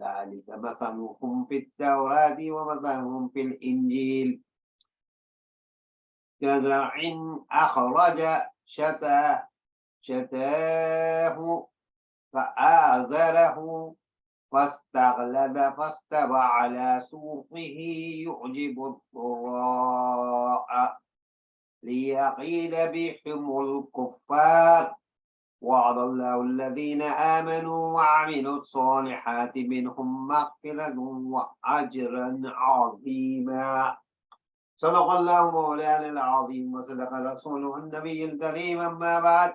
ذلك مثلهم في التوراة ومثلهم في الإنجيل كزرع أخرج شطأه فآزره فاستغلظ فاستوى على سوقه يعجب الضراء ليغيظ بهم الكفار وعد الله الذين آمنوا وعملوا الصالحات منهم مغفرة وأجرا عظيما صدق الله مولانا العظيم وصدق رسوله النبي الكريم أما بعد।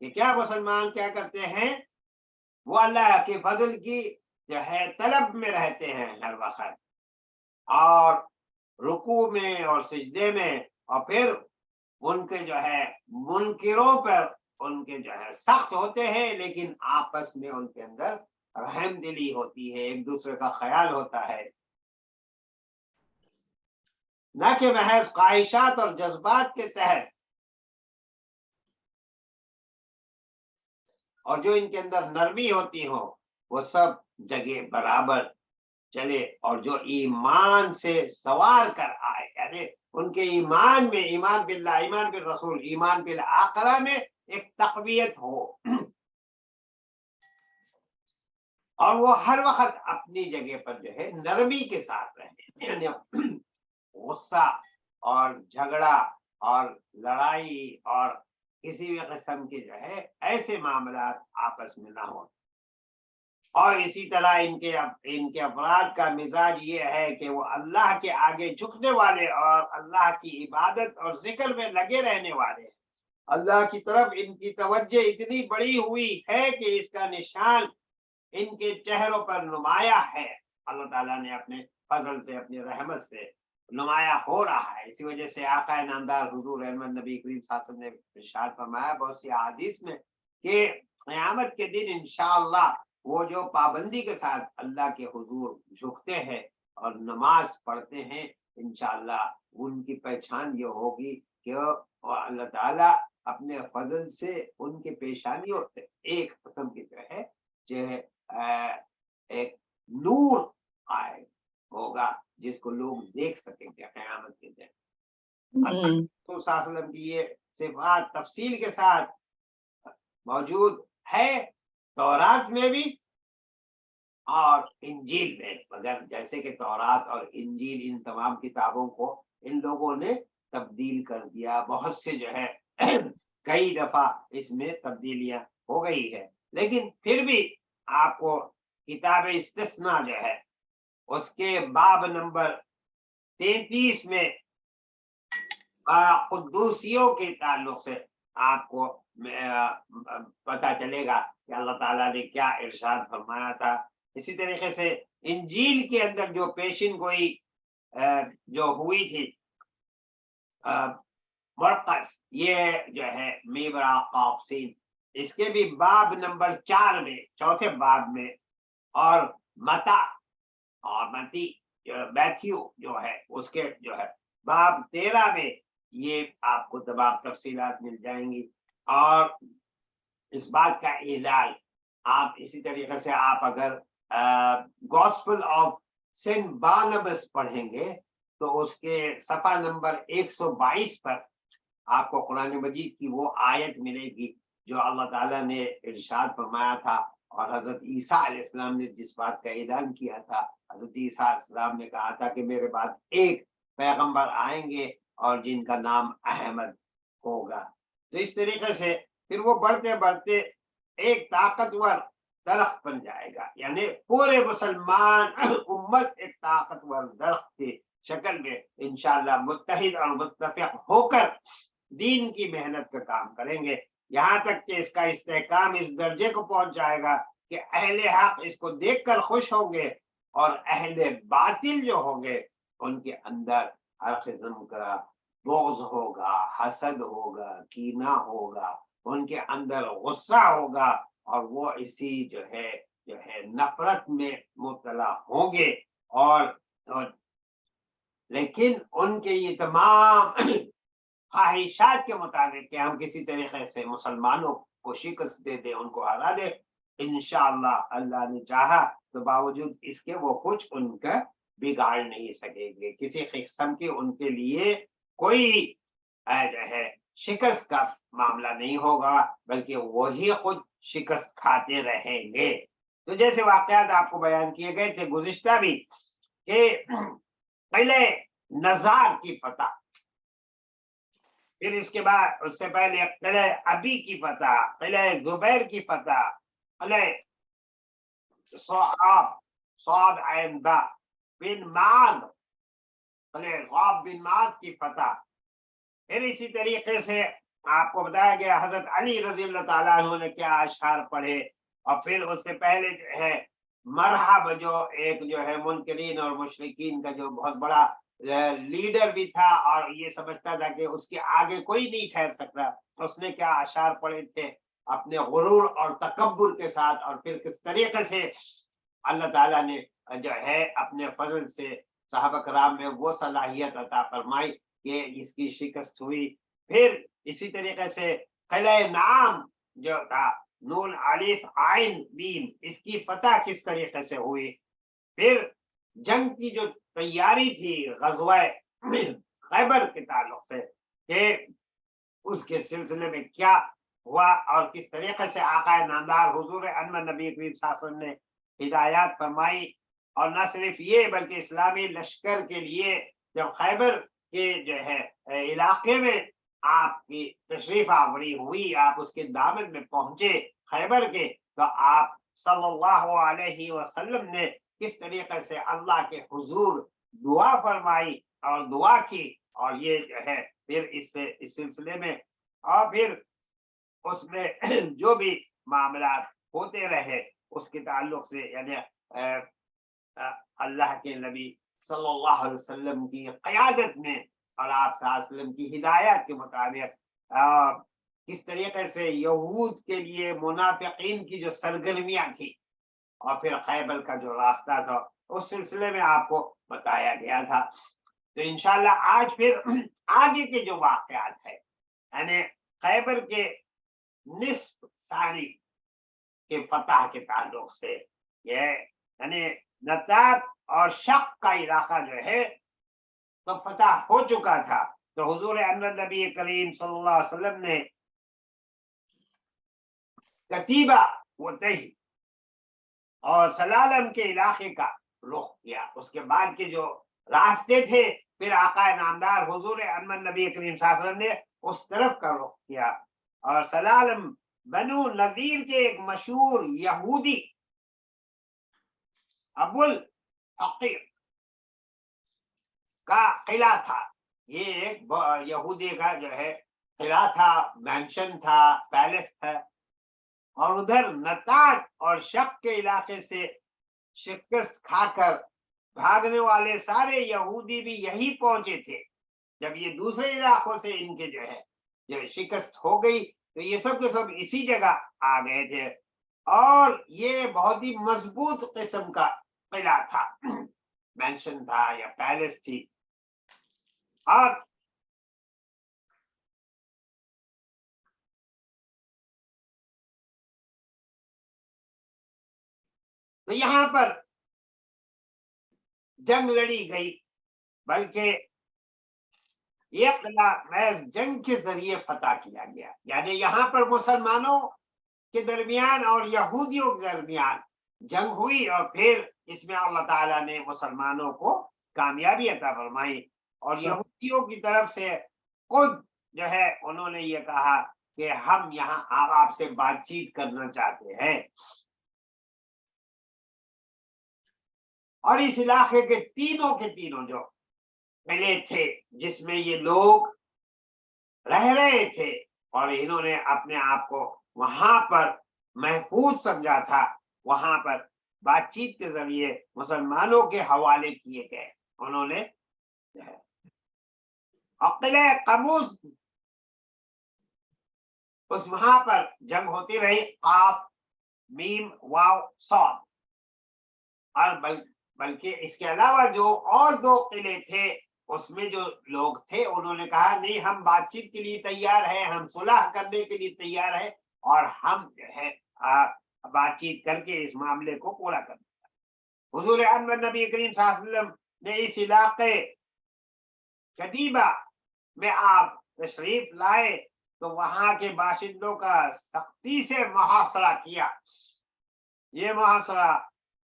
کہ کیا مسلمان کیا کرتے ہیں، وہ اللہ کے فضل کی جو ہے طلب میں رہتے ہیں ہر وقت، اور رکوع میں اور سجدے میں، اور پھر ان کے جو ہے منکروں پر ان کے جو ہے سخت ہوتے ہیں، لیکن آپس میں ان کے اندر رحم دلی ہوتی ہے، ایک دوسرے کا خیال ہوتا ہے، نہ کہ محض خواہشات اور جذبات کے تحت۔ اور جو ان کے اندر نرمی ہوتی ہو وہ سب جگہ برابر چلے، اور جو ایمان سے سوار کر آئے، یعنی ان کے ایمان میں، ایمان باللہ، ایمان بالرسول، ایمان بالآخرہ میں ایک تقویت ہو، اور وہ ہر وقت اپنی جگہ پر جو ہے نرمی کے ساتھ رہے، یعنی غصہ اور جھگڑا اور لڑائی اور کسی بھی قسم کے جو ہے ایسے معاملات آپس میں نہ ہو۔ اور اسی طرح ان کے افراد کا مزاج یہ ہے کہ وہ اللہ کے آگے جھکنے والے اور اللہ کی عبادت اور ذکر میں لگے رہنے والے ہیں۔ اللہ کی طرف ان کی توجہ اتنی بڑی ہوئی ہے کہ اس کا نشان ان کے چہروں پر نمایاں ہے، اللہ تعالیٰ نے اپنے فضل سے، اپنی رحمت سے نمایاں ہو رہا ہے۔ اسی وجہ سے آقا نامدار حضور احمد نبی کریم صلی اللہ علیہ وسلم نے ارشاد فرمایا بہت سی احادیث میں کہ قیامت کے دن انشاءاللہ وہ جو پابندی کے ساتھ اللہ کے حضور جھکتے ہیں اور نماز پڑھتے ہیں، انشاءاللہ ان کی پہچان یہ ہوگی کہ اللہ تعالیٰ اپنے فضل سے ان کے پیشانیوں سے ایک قسم کی جو ہے ایک نور آئے ہوگا جس کو لوگ دیکھ سکیں گے قیامت کے دن۔ صلی اللہ علیہ وسلم کی یہ صفات تفصیل کے ساتھ موجود ہے تورات میں بھی اور انجیل میں، مگر جیسے کہ تورات اور انجیل ان تمام کتابوں کو ان لوگوں نے تبدیل کر دیا، بہت سے جو ہے کئی دفعہ اس میں تبدیلیاں ہو گئی ہے، لیکن پھر بھی آپ کو کتاب استثناء جو ہے اس کے باب نمبر 33 میں قدوسیوں کے تعلق سے آپ کو پتہ چلے گا کہ اللہ تعالیٰ نے کیا ارشاد فرمایا تھا۔ اسی طریقے سے انجیل کے اندر جو پیشن گوئی جو ہوئی تھی مرقس، یہ جو ہے میبرا قاف سین، اس کے بھی باب نمبر 4 میں، چوتھے باب میں، اور متا اور متی میتھیو جو ہے اس کے جو ہے باب 13 میں یہ آپ کو تمام تفصیلات مل جائیں گی۔ اور اس بات کا اعلان آپ اسی طریقے سے آپ اگر گاسپل آف سینٹ بارناباس پڑھیں گے تو اس کے صفحہ نمبر 122 پر آپ کو قرآن مجید کی وہ آیت ملے گی جو اللہ تعالیٰ نے ارشاد فرمایا تھا، اور حضرت عیسیٰ علیہ السلام نے جس بات کا اعلان کیا تھا۔ حضرت عیسیٰ علیہ السلام نے کہا تھا کہ میرے بعد ایک پیغمبر آئیں گے اور جن کا نام احمد ہوگا۔ تو اس طریقے سے پھر وہ بڑھتے بڑھتے ایک طاقتور درخت بن جائے گا، یعنی پورے مسلمان امت ایک طاقتور درخت کی شکل میں انشاءاللہ متحد اور متفق ہو کر دین کی محنت کا کام کریں گے، یہاں تک کہ اس کا استحکام اس درجے کو پہنچ جائے گا کہ اہل حق اس کو دیکھ کر خوش ہوں گے، اور اہل باطل جو ہوں گے ان کے اندر ہر قسم کا بغض ہوگا، حسد ہوگا، کینہ ہوگا، ان کے اندر غصہ ہوگا، اور وہ اسی جو ہے نفرت میں مبتلا ہوں گے۔ اور لیکن ان کے یہ تمام خواہشات کے مطابق کہ ہم کسی طریقے سے مسلمانوں کو شکست دے دیں، ان کو ہرا دے، انشاءاللہ اللہ نے چاہا تو باوجود اس کے وہ کچھ ان کا بگاڑ نہیں سکیں گے، کسی قسم کے ان کے لیے کوئی جو ہے شکست کا معاملہ نہیں ہوگا، بلکہ وہی خود شکست کھاتے رہیں گے۔ تو جیسے واقعات آپ کو بیان کیے گئے تھے گزشتہ بھی کہ پہلے نزار کی فتح، پھر اس کے بعد اس سے پہلے قلعہ ابی کی فتح، قلعہ زبیر کی فتح، قلعہ صاد عین با بن معاذ، قلعہ صاد بن معاذ کی فتح، پھر اسی طریقے سے آپ کو بتایا گیا حضرت علی رضی اللہ تعالیٰ عنہ نے کیا اشعار پڑھے، اور پھر اس سے پہلے جو ہے مرحب جو ایک جو ہے منکرین اور مشرکین کا جو بہت بڑا لیڈر بھی تھا اور یہ سمجھتا تھا کہ اس کے آگے کوئی نہیں ٹھہر سکتا، اس نے کیا اشعار پڑھے تھے اپنے غرور اور تکبر کے ساتھ، اور پھر کس طریقے سے اللہ تعالیٰ نے جو ہے اپنے فضل سے صحابہ کرام میں وہ صلاحیت عطا فرمائی کہ اس کی شکست ہوئی۔ پھر اسی طریقے سے قلعہ نعام جو تھا، نون الف عین میم، اس کی فتح کس طریقے سے ہوئی۔ پھر جنگ کی جو تیاری تھی غزوہ خیبر کے تعلق سے کہ اس کے سلسلے میں کیا ہوا اور کس طریقے سے آقا نامدار حضور انور نبی کریم صلی اللہ علیہ وسلم نے ہدایات فرمائی، اور نہ صرف یہ بلکہ اسلامی لشکر کے لیے جب خیبر کے جو ہے علاقے میں آپ کی تشریف آوری ہوئی، آپ اس کے دامن میں پہنچے خیبر کے، تو آپ صلی اللہ علیہ وسلم نے کس طریقے سے اللہ کے حضور دعا فرمائی اور دعا کی، اور یہ جو ہے پھر اس سلسلے میں اور پھر اس میں جو بھی معاملات ہوتے رہے اس کے تعلق سے، یعنی اللہ کے نبی صلی اللہ علیہ وسلم کی قیادت میں اور آپ صلی اللہ علیہ وسلم کی ہدایت کے مطابق کس طریقے سے یہود کے لیے منافقین کی جو سرگرمیاں تھی اور پھر خیبر کا جو راستہ تھا اس سلسلے میں آپ کو بتایا گیا تھا۔ تو انشاءاللہ آج پھر آگے کے جو واقعات ہے، یعنی خیبر کے نصف ثانی کے فتح کے تعلق سے، یہ یعنی نطاق اور شق کا علاقہ جو ہے تو فتح ہو چکا تھا، تو حضور انور نبی کریم صلی اللہ علیہ وسلم نے کتیبہ وطہی اور سلالم کے علاقے کا رخ کیا۔ اس کے بعد کے جو راستے تھے پھر آقا نامدار حضور انور نبی کریم صلی اللہ علیہ وسلم نے اس طرف کا رخ کیا، اور سلالم بنو نذیر کے ایک مشہور یہودی ابو الحقیق کا قلعہ تھا، یہ ایک یہودی کا جو ہے قلعہ تھا، مینشن تھا، پیلس تھا، اور ادھر نطاق اور شق کے علاقے سے شکست کھا کر بھاگنے والے سارے یہودی بھی یہی پہنچے تھے۔ جب یہ دوسرے علاقوں سے ان کے جو ہے جو شکست ہو گئی تو یہ سب کے سب اسی جگہ آ گئے تھے، اور یہ بہت ہی مضبوط قسم کا قلعہ تھا، مینشن تھا یا پیلس تھی۔ اور تو یہاں پر جنگ لڑی گئی، بلکہ یہ قلعہ محض جنگ کے ذریعے فتح کیا گیا، یعنی یہاں پر مسلمانوں کے درمیان اور یہودیوں کے درمیان جنگ ہوئی، اور پھر اس میں اللہ تعالیٰ نے مسلمانوں کو کامیابی عطا فرمائی، اور یہودیوں کی طرف سے خود جو ہے انہوں نے یہ کہا کہ ہم یہاں آپ سے بات چیت کرنا چاہتے ہیں، اور اس علاقے کے تینوں جو قلعے تھے جس میں یہ لوگ رہ رہے تھے اور انہوں نے اپنے آپ کو وہاں پر محفوظ سمجھا تھا، وہاں پر بات چیت کے ذریعے مسلمانوں کے حوالے کیے گئے۔ انہوں نے قلعہ قموس، اس وہاں پر جنگ ہوتی رہی، قاف میم واو صاد، اور بلکہ اس کے علاوہ جو اور دو قلعے تھے اس میں جو لوگ تھے انہوں نے کہا نہیں، ہم بات چیت کے لیے تیار ہیں، ہم صلح کرنے کے لیے تیار ہیں، اور ہم جو ہے بات چیت کر کے اس معاملے کو پورا کر دیا۔ حضور انور نبی کریم صلی اللہ علیہ وسلم نے اس علاقے کتیبہ میں آپ تشریف لائے تو وہاں کے باشندوں کا سختی سے محاصرہ کیا۔ یہ محاصرہ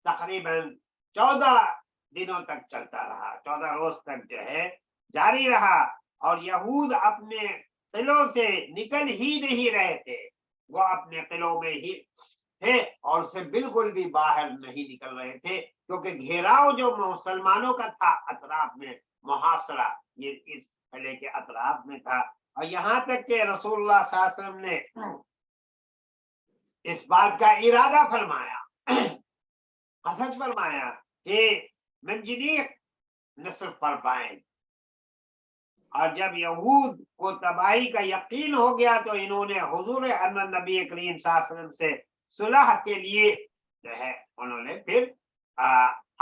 تقریباً 14 دنوں تک چلتا رہا، 14 روز تک جو ہے جاری رہا، اور یہود اپنے قلعوں سے نکل ہی نہیں رہے تھے، وہ اپنے قلعوں میں ہی تھے اور سے بالکل بھی باہر نہیں نکل رہے تھے، کیونکہ گھیراؤ جو مسلمانوں کا تھا اطراف میں، محاصرہ یہ اس قلعے کے اطراف میں تھا، اور یہاں تک کہ رسول اللہ صلی اللہ علیہ وسلم نے اس بات کا ارادہ فرمایا، قصد فرمایا کہ منجنیق نصف پر پائیں، اور جب یہود کو تباہی کا یقین ہو گیا تو انہوں نے حضور احمد نبی کریم صلی اللہ علیہ وسلم سے صلح کے لیے جو ہے انہوں نے پھر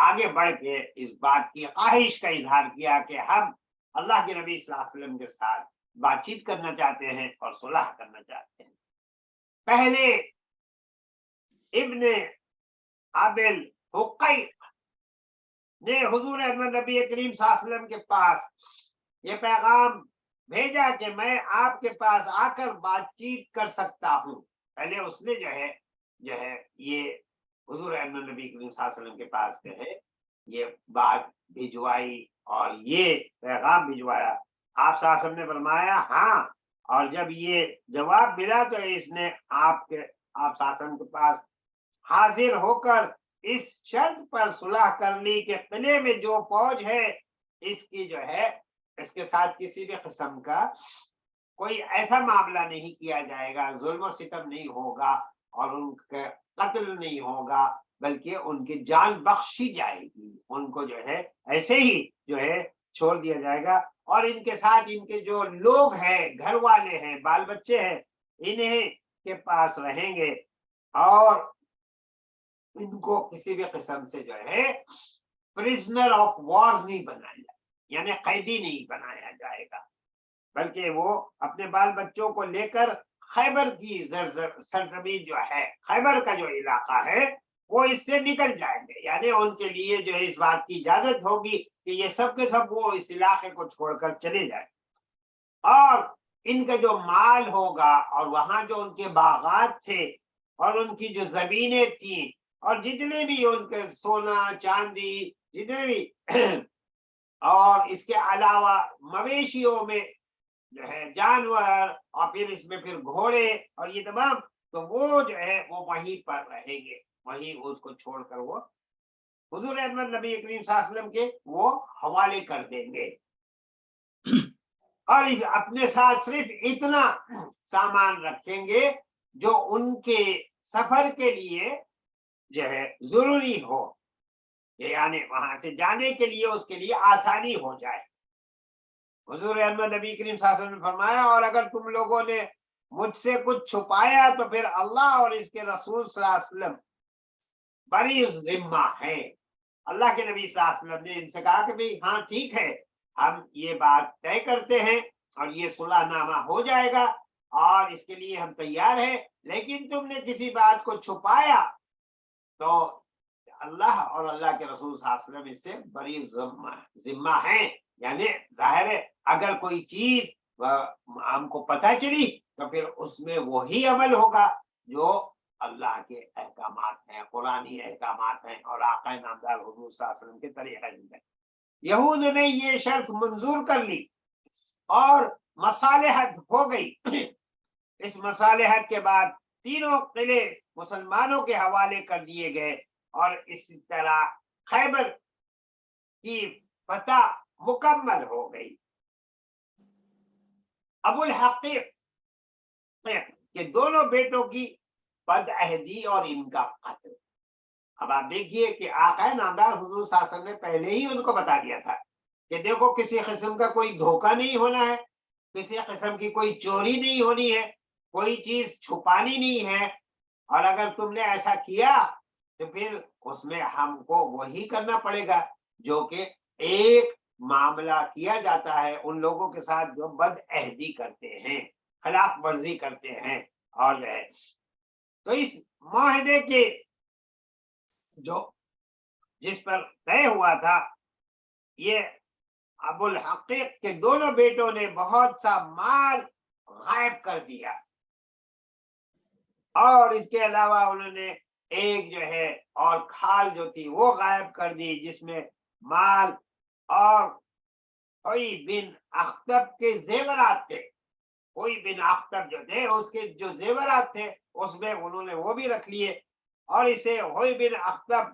آگے بڑھ کے اس بات کی خواہش کا اظہار کیا کہ ہم اللہ کے نبی صلی اللہ علیہ وسلم کے ساتھ بات چیت کرنا چاہتے ہیں اور صلح کرنا چاہتے ہیں۔ پہلے ابن عابل حقیق نے حضور احمد نبی کریم صلی اللہ علیہ وسلم کے پاس یہ پیغام بھیجا کہ میں آپ کے پاس آ کر بات چیت کر سکتا ہوں۔ پہلے اس نے جو ہے یہ حضور احمد نبی کریم صلی اللہ علیہ وسلم کے پاس جو ہے یہ بات بھجوائی اور یہ پیغام بھجوایا۔ آپ صلی اللہ علیہ وسلم نے فرمایا ہاں، اور جب یہ جواب ملا تو اس نے آپ صلی اللہ علیہ وسلم کے پاس حاضر ہو کر اس شرط پر صلح کر لی کہ قلعے میں جو فوج ہے اس کی جو ہے اس کے ساتھ کسی بھی قسم کا کوئی ایسا معاملہ نہیں کیا جائے گا، ظلم و ستم نہیں ہوگا اور ان کا قتل نہیں ہوگا، بلکہ ان کی جان بخشی جائے گی، ان کو جو ہے ایسے ہی جو ہے چھوڑ دیا جائے گا، اور ان کے ساتھ ان کے جو لوگ ہیں، گھر والے ہیں، بال بچے ہیں، انہیں کے پاس رہیں گے، اور ان کو کسی بھی قسم سے جو ہے پرزنر آف وار نہیں بنایا جائے، یعنی قیدی نہیں بنایا جائے گا، بلکہ وہ اپنے بال بچوں کو لے کر خیبر کی سرزمین جو ہے، خیبر کا جو علاقہ ہے وہ اس سے نکل جائیں گے، یعنی ان کے لیے جو ہے اس بات کی اجازت ہوگی کہ یہ سب کے سب وہ اس علاقے کو چھوڑ کر چلے جائیں، اور ان کا جو مال ہوگا اور وہاں جو ان کے باغات تھے اور ان کی جو زمینیں تھیں اور جتنے بھی ان کے سونا چاندی جتنے بھی اور اس کے علاوہ مویشیوں میں جو ہے جانور اور پھر اس میں پھر گھوڑے اور یہ تمام، تو وہ جو ہے وہ وہیں پر رہیں گے، وہیں اس کو چھوڑ کر وہ حضور احمد نبی کریم صلی اللہ علیہ وسلم کے وہ حوالے کر دیں گے، اور اپنے ساتھ صرف اتنا سامان رکھیں گے جو ان کے سفر کے لیے جو ہے ضروری ہو، یعنی وہاں سے جانے کے لیے اس کے لیے آسانی ہو جائے۔ حضور احمد نبی کریم صلی اللہ علیہ وسلم نے فرمایا اور اگر تم لوگوں نے مجھ سے کچھ چھپایا تو پھر اللہ اور اس کے رسول صلی اللہ علیہ وسلم بری ذمہ ہے۔ اللہ کے نبی صلی اللہ علیہ وسلم نے ان سے کہا کہ بھئی ہاں ٹھیک ہے، ہم یہ بات طے کرتے ہیں اور یہ صلح نامہ ہو جائے گا اور اس کے لیے ہم تیار ہیں، لیکن تم نے کسی بات کو چھپایا تو اللہ اور اللہ کے رسول صلی اللہ علیہ وسلم اس سے بری ذمہ ہیں، یعنی ظاہر ہے اگر کوئی چیز ہم کو پتہ چلی تو پھر اس میں وہی عمل ہوگا جو اللہ کے احکامات ہیں، قرآنی احکامات ہیں اور آقا نامدار حضور صلی اللہ علیہ وسلم کے طریقہ زندگی۔ یہود نے یہ شرط منظور کر لی اور مصالحت ہو گئی۔ اس مصالحت کے بعد تینوں قلعے مسلمانوں کے حوالے کر دیے گئے اور اسی طرح خیبر کی فتح مکمل ہو گئی۔ ابو الحقیق کے دونوں بیٹوں کی بدعہدی اور ان کا قتل۔ اب آپ دیکھیے کہ آقا نامدار حضور صلی اللہ علیہ وسلم نے پہلے ہی ان کو بتا دیا تھا کہ دیکھو کسی قسم کا کوئی دھوکہ نہیں ہونا ہے، کسی قسم کی کوئی چوری نہیں ہونی ہے، کوئی چیز چھپانی نہیں ہے، اور اگر تم نے ایسا کیا تو پھر اس میں ہم کو وہی کرنا پڑے گا جو کہ ایک معاملہ کیا جاتا ہے ان لوگوں کے ساتھ جو بد عہدی کرتے ہیں، خلاف ورزی کرتے ہیں، اور جو ہے تو اس معاہدے کے جو جس پر طے ہوا تھا، یہ ابو الحقیق کے دونوں بیٹوں نے بہت سا مال غائب کر دیا، اور اس کے علاوہ انہوں نے ایک جو ہے اور کھال جو تھی وہ غائب کر دی جس میں مال اور کوئی بن اخطب کے زیورات تھے، کوئی بن اخطب جو تھے اس کے جو زیورات تھے اس میں انہوں نے وہ بھی رکھ لیے، اور اسے ہوئی بن اخطب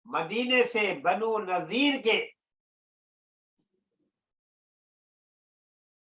مدینے سے بنو نذیر کے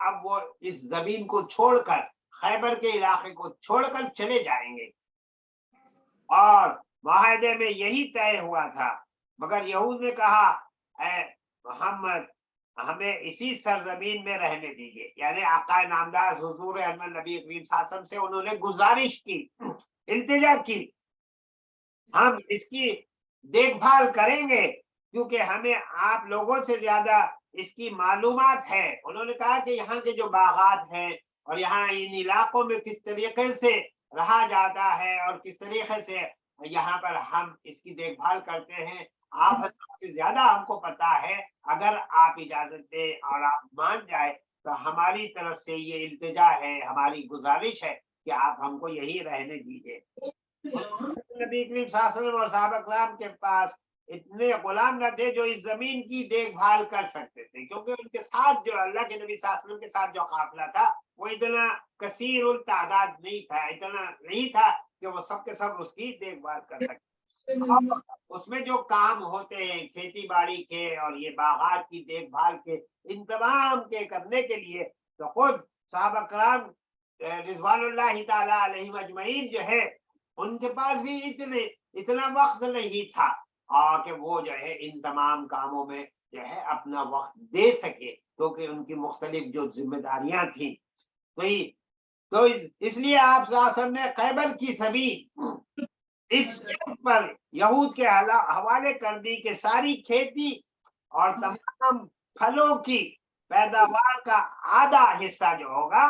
اب وہ اس زمین کو چھوڑ کر خیبر کے علاقے کو چھوڑ کر چلے جائیں گے، اور معاہدے میں یہی طے ہوا تھا، مگر یہود نے کہا اے محمد ہمیں اسی سرزمین میں رہنے دیجیے، یعنی آقا نامدار حضور احمد نبی کریم صلی اللہ علیہ وسلم سے انہوں نے گزارش کی، التجا کی، ہم اس کی دیکھ بھال کریں گے کیونکہ ہمیں آپ لوگوں سے زیادہ اس کی معلومات ہے۔ انہوں نے کہا کہ یہاں کے جو باغات ہیں اور یہاں ان علاقوں میں کس طریقے سے رہا جاتا ہے اور کس طریقے سے یہاں پر ہم اس کی دیکھ بھال کرتے ہیں، آپ حضرات سے زیادہ ہم کو پتا ہے، اگر آپ اجازت دیں اور آپ مان جائے تو ہماری طرف سے یہ التجا ہے، ہماری گزارش ہے کہ آپ ہم کو یہی رہنے دیجیے۔ نبی کریم صلی اللہ علیہ وسلم اور صحابہ کرام کے پاس اتنے غلام نہ تھے جو اس زمین کی دیکھ بھال کر سکتے تھے، کیونکہ ان کے ساتھ جو اللہ کے نبی صلی اللہ علیہ وسلم کے ساتھ جو قافلہ تھا وہ اتنا کثیر التعداد نہیں تھا، اتنا نہیں تھا کہ وہ سب کے سب اس کی دیکھ بھال کر سکتے۔ اس میں جو کام ہوتے ہیں کھیتی باڑی کے اور یہ باغات کی دیکھ بھال کے، ان تمام کے کرنے کے لیے تو خود صحابہ کرام رضوان اللہ تعالی علیہم اجمعین جو ہے ان کے پاس بھی اتنا وقت نہیں تھا اور کہ وہ جو ہے ان تمام کاموں میں جو ہے اپنا وقت دے سکے، کیونکہ ان کی مختلف جو ذمہ داریاں تھیں۔ تو اس لیے آپ صلی اللہ علیہ وسلم نے خیبر کی زمین اس پر یہود کے حوالے کر دی کہ ساری کھیتی اور تمام پھلوں کی پیداوار کا آدھا حصہ جو ہوگا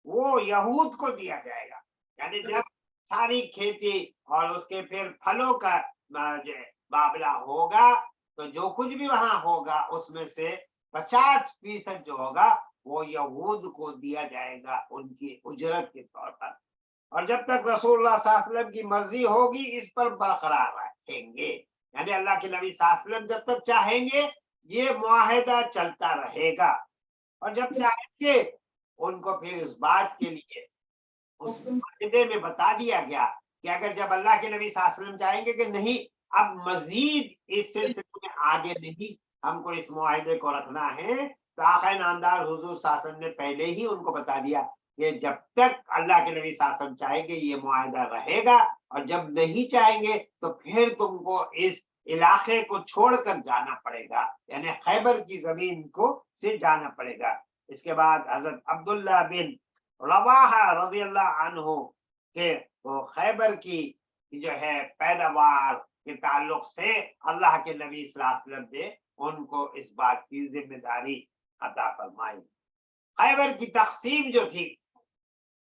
وہ یہود کو دیا جائے گا، یعنی جب ساری کھیتی اور اس کے پھر پھلوں کا معاملہ ہوگا تو جو کچھ بھی وہاں ہوگا اس میں سے 50% جو ہوگا وہ یہود کو دیا جائے گا ان کی اجرت کے طور پر، اور جب تک رسول اللہ صلی اللہ علیہ وسلم کی مرضی ہوگی اس پر برقرار رکھیں گے، یعنی اللہ کے نبی صلی اللہ علیہ وسلم جب تک چاہیں گے یہ معاہدہ چلتا رہے گا، اور جب چاہیں گے ان کو پھر اس بات کے لیے اس معاہدے میں بتا دیا گیا کہ اگر جب اللہ کے نبی صلی اللہ علیہ وسلم چاہیں گے کہ نہیں اب مزید اس سلسلے میں آگے نہیں ہم کو اس معاہدے کو رکھنا ہے، تو آقا نامدار حضور صلی اللہ علیہ وسلم نے پہلے ہی ان کو بتا دیا کہ جب تک اللہ کے نبی صلی اللہ علیہ وسلم چاہیں گے یہ معاہدہ رہے گا، اور جب نہیں چاہیں گے تو پھر تم کو اس علاقے کو چھوڑ کر جانا پڑے گا، یعنی خیبر کی زمین کو سے جانا پڑے گا۔ اس کے بعد حضرت عبداللہ بن رواحہ رضی اللہ عنہ کہ وہ خیبر کی جو ہے پیداوار کے تعلق سے اللہ کے نبی صلی اللہ علیہ وسلم نے ان کو اس بات کی ذمہ داری عطا فرمائی۔ خیبر کی تقسیم جو تھی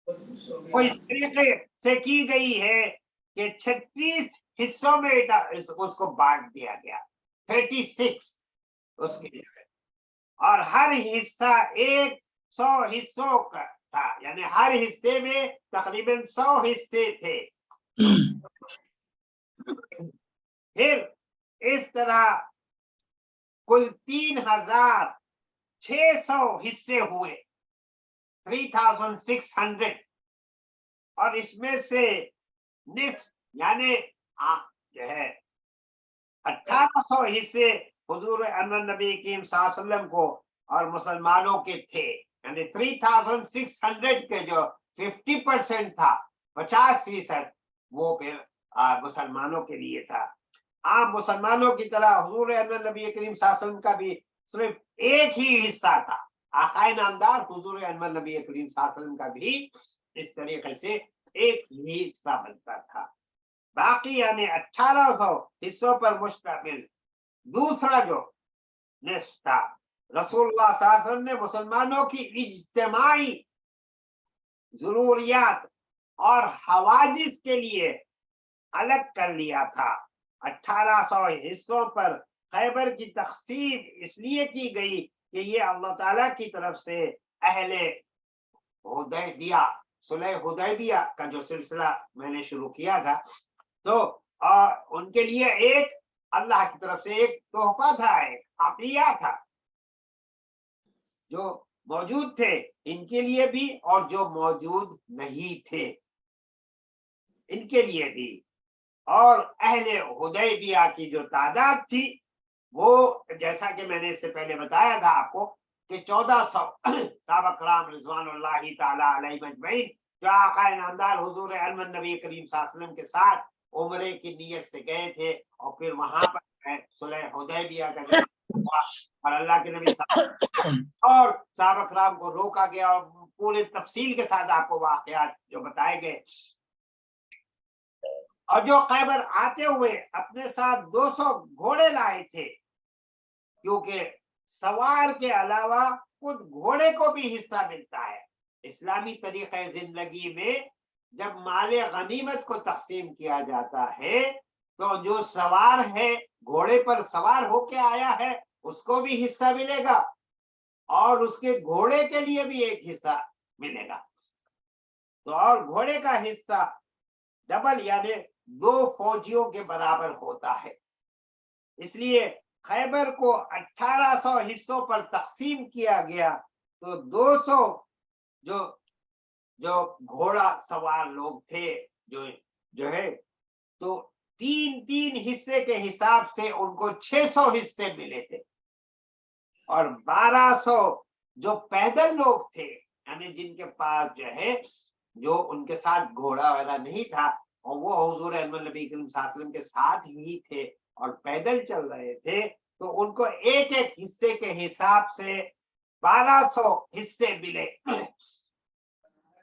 وہ اس طریقے سے کی گئی ہے کہ 36 حصوں میں اس کو بانٹ دیا گیا، 36 اس کے لیے، اور ہر حصہ 100 حصوں کا تھا، یعنی ہر حصے میں تقریباً 100 حصے تھے۔ پھر اس طرح کل 3600 حصے ہوئے، 3600، اور اس میں سے نصف یعنی جو ہے 1800 حصے حضور احمد نبی کریم صلی اللہ علیہ وسلم کو اور مسلمانوں کے تھے، یعنی 3600 کے جو 50% تھا، 50% وہ پھر مسلمانوں کے لیے تھا۔ عام مسلمانوں کی طرح حضور احمد نبی کریم صلی اللہ علیہ وسلم کا بھی صرف ایک ہی حصہ تھا، آقائے نامدار حضور احمد نبی کریم صلی اللہ علیہ وسلم کا بھی اس طریقے سے ایک ہی حصہ بنتا تھا۔ باقی یعنی 1800 حصوں پر مشتمل دوسرا جو نصف تھا رسول اللہ صلی اللہ علیہ وسلم نے مسلمانوں کی اجتماعی ضروریات اور حوادث کے لیے الگ کر لیا تھا۔ 1800 حصوں پر خیبر کی تقسیم اس لیے کی گئی کہ یہ اللہ تعالیٰ کی طرف سے اہل حدیبیہ صلح حدیبیہ کا جو سلسلہ میں نے شروع کیا تھا تو ان کے لیے ایک اللہ کی طرف سے ایک تحفہ تھا، ایک عطیہ تھا، جو موجود تھے ان کے لیے بھی اور جو موجود نہیں تھے ان کے لیے بھی، اور اہل حدیبیہ کی جو تعداد تھی وہ جیسا کہ میں نے اس سے پہلے بتایا تھا آپ کو کہ 1400 صحابہ کرام رضوان اللہ تعالی علیہم اجمعین جو آقا نامدار حضور احمد نبی کریم صلی اللہ علیہ وسلم کے ساتھ عمرے کی نیت سے گئے تھے، اور پھر وہاں پر صلح حدیبیہ کا ہوا اور اللہ کے نبی اور صحابہ کرام کو روکا گیا، اور پورے تفصیل کے ساتھ آپ کو واقعات جو بتائے گئے. اور جو خیبر آتے ہوئے اپنے ساتھ 200 گھوڑے لائے تھے، کیونکہ سوار کے علاوہ خود گھوڑے کو بھی حصہ ملتا ہے. اسلامی طریقہ زندگی میں جب مال غنیمت کو تقسیم کیا جاتا ہے تو جو سوار ہے، گھوڑے پر سوار ہو کے آیا ہے، اس کو بھی حصہ ملے گا، اور اس کے گھوڑے کے لیے بھی ایک حصہ ملے گا. تو اور گھوڑے کا حصہ ڈبل یعنی 2 فوجیوں کے برابر ہوتا ہے. اس لیے خیبر کو 1800 حصوں پر تقسیم کیا گیا، تو 200 جو گھوڑا سوار لوگ تھے جو ہے، تو 3 حصے کے حساب سے ان کو 600 حصے ملے تھے. اور 1200 جو پیدل لوگ تھے، یعنی جن کے پاس جو ان کے ساتھ گھوڑا وغیرہ نہیں تھا، اور وہ حضور احمد نبی کریم صلی اللہ علیہ وسلم کے ساتھ ہی تھے اور پیدل چل رہے تھے، تو ان کو ایک حصے کے حساب سے 1200 حصے ملے.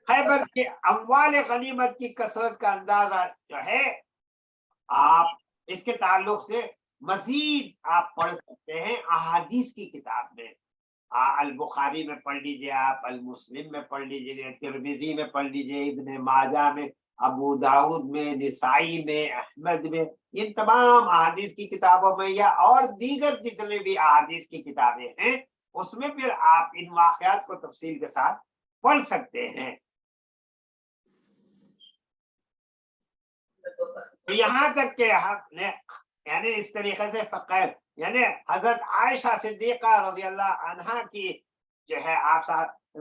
خیبر کے اموال غنیمت کی کثرت کا اندازہ آپ اس کے تعلق سے مزید آپ پڑھ سکتے ہیں احادیث کی کتاب میں. البخاری میں پڑھ لیجئے، آپ المسلم میں پڑھ لیجئے، ترمذی میں پڑھ لیجئے، ابن ماجہ میں، ابو داؤد میں، نسائی میں، احمد میں، ان تمام احادیث کی کتابوں میں یا اور دیگر جتنے بھی احادیث کی کتابیں ہیں، اس میں پھر آپ ان واقعات کو تفصیل کے ساتھ پڑھ سکتے ہیں. تو یہاں تک کہ یعنی اس طریقے سے فقیر یعنی حضرت عائشہ صدیقہ رضی اللہ عنہا کی آپ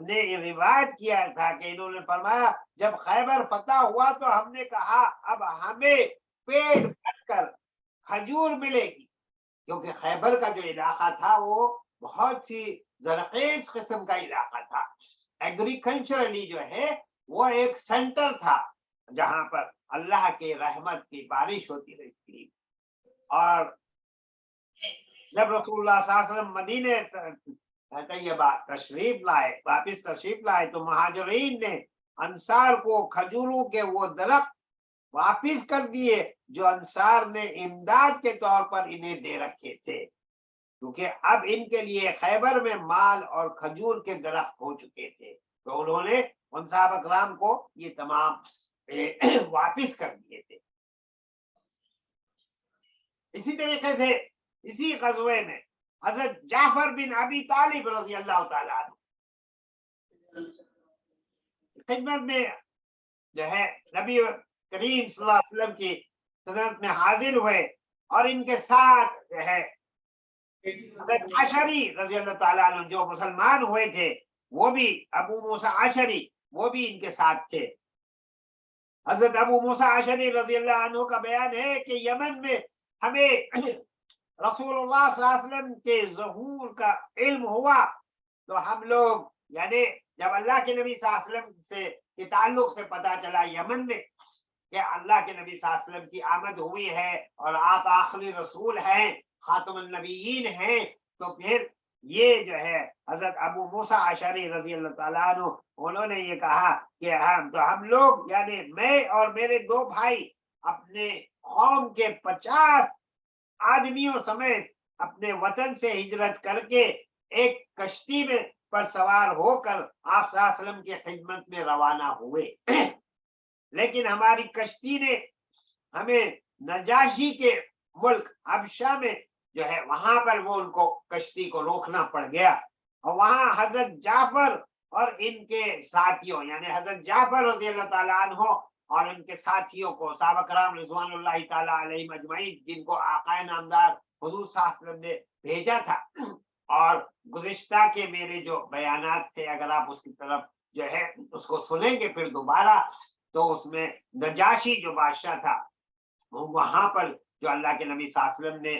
نے روایت کیا تھا کہ انہوں نے فرمایا جب خیبر فتح ہوا تو ہم نے کہا اب ہمیں پیٹ بھر کر کھجور ملے گی، کیونکہ خیبر کا جو علاقہ تھا وہ بہت سی زرخیز قسم کا علاقہ تھا. ایگریکلچرلی وہ ایک سینٹر تھا جہاں پر اللہ کی رحمت کی بارش ہوتی رہی تھی. اور جب رسول اللہ صلی اللہ علیہ وسلم مدینہ طیبہ واپس تشریف لائے تو مہاجرین نے انصار کو کھجوروں کے وہ درخت واپس کر دیے جو انصار نے امداد کے طور پر انہیں دے رکھے تھے، کیونکہ اب ان کے لیے خیبر میں مال اور کھجور کے درخت ہو چکے تھے، تو انہوں نے ان صحابہ کرام کو یہ تمام واپس کر دیے تھے. اسی طریقے سے اسی غزوے میں حضرت جعفر بن ابی طالب رضی اللہ تعالیٰ عنہ خدمت میں نبی کریم صلی اللہ علیہ وسلم کی خدمت میں حاضر ہوئے، اور ان کے ساتھ حضرت عشری رضی اللہ تعالیٰ عنہ جو مسلمان ہوئے تھے، وہ بھی ابو موسیٰ عشری وہ بھی ان کے ساتھ تھے. حضرت ابو موسیٰ عشری رضی اللہ عنہ کا بیان ہے کہ یمن میں ہمیں رسول اللہ صلی اللہ علیہ وسلم کے ظہور کا علم ہوا، تو ہم لوگ یعنی جب اللہ کے نبی صلی اللہ علیہ وسلم سے کے تعلق سے پتا چلا یمن میں کہ اللہ کے نبی صلی اللہ علیہ وسلم کی آمد ہوئی ہے اور آپ آخری رسول ہیں، خاتم النبیین ہیں، تو پھر یہ حضرت ابو موسیٰ عشری رضی اللہ تعالیٰ عنہ انہوں نے یہ کہا کہ ہم لوگ یعنی میں اور میرے 2 بھائی اپنے قوم کے 50 آدمیوں سمیت اپنے وطن سے ہجرت کر کے ایک کشتی میں پر سوار ہو کر آپ صلی اللہ علیہ وسلم کی خدمت میں روانہ ہوئے. لیکن ہماری کشتی نے ہمیں نجاشی کے ملک حبشہ میں وہاں پر وہ ان کو کشتی کو روکنا پڑ گیا، اور وہاں حضرت جعفر اور ان کے ساتھیوں یعنی حضرت جعفر رضی اللہ تعالیٰ عنہ اور ان کے ساتھیوں کو صحابہ کرام رضوان اللہ تعالیٰ علیہم اجمعین جن کو آقا نامدار حضور صلی اللہ علیہ وسلم نے بھیجا تھا. اور گزشتہ کے میرے جو بیانات تھے اگر آپ اس کی طرف اس کو سنیں گے پھر دوبارہ، تو اس میں نجاشی جو بادشاہ تھا وہاں پر جو اللہ کے نبی صلی اللہ علیہ وسلم نے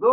2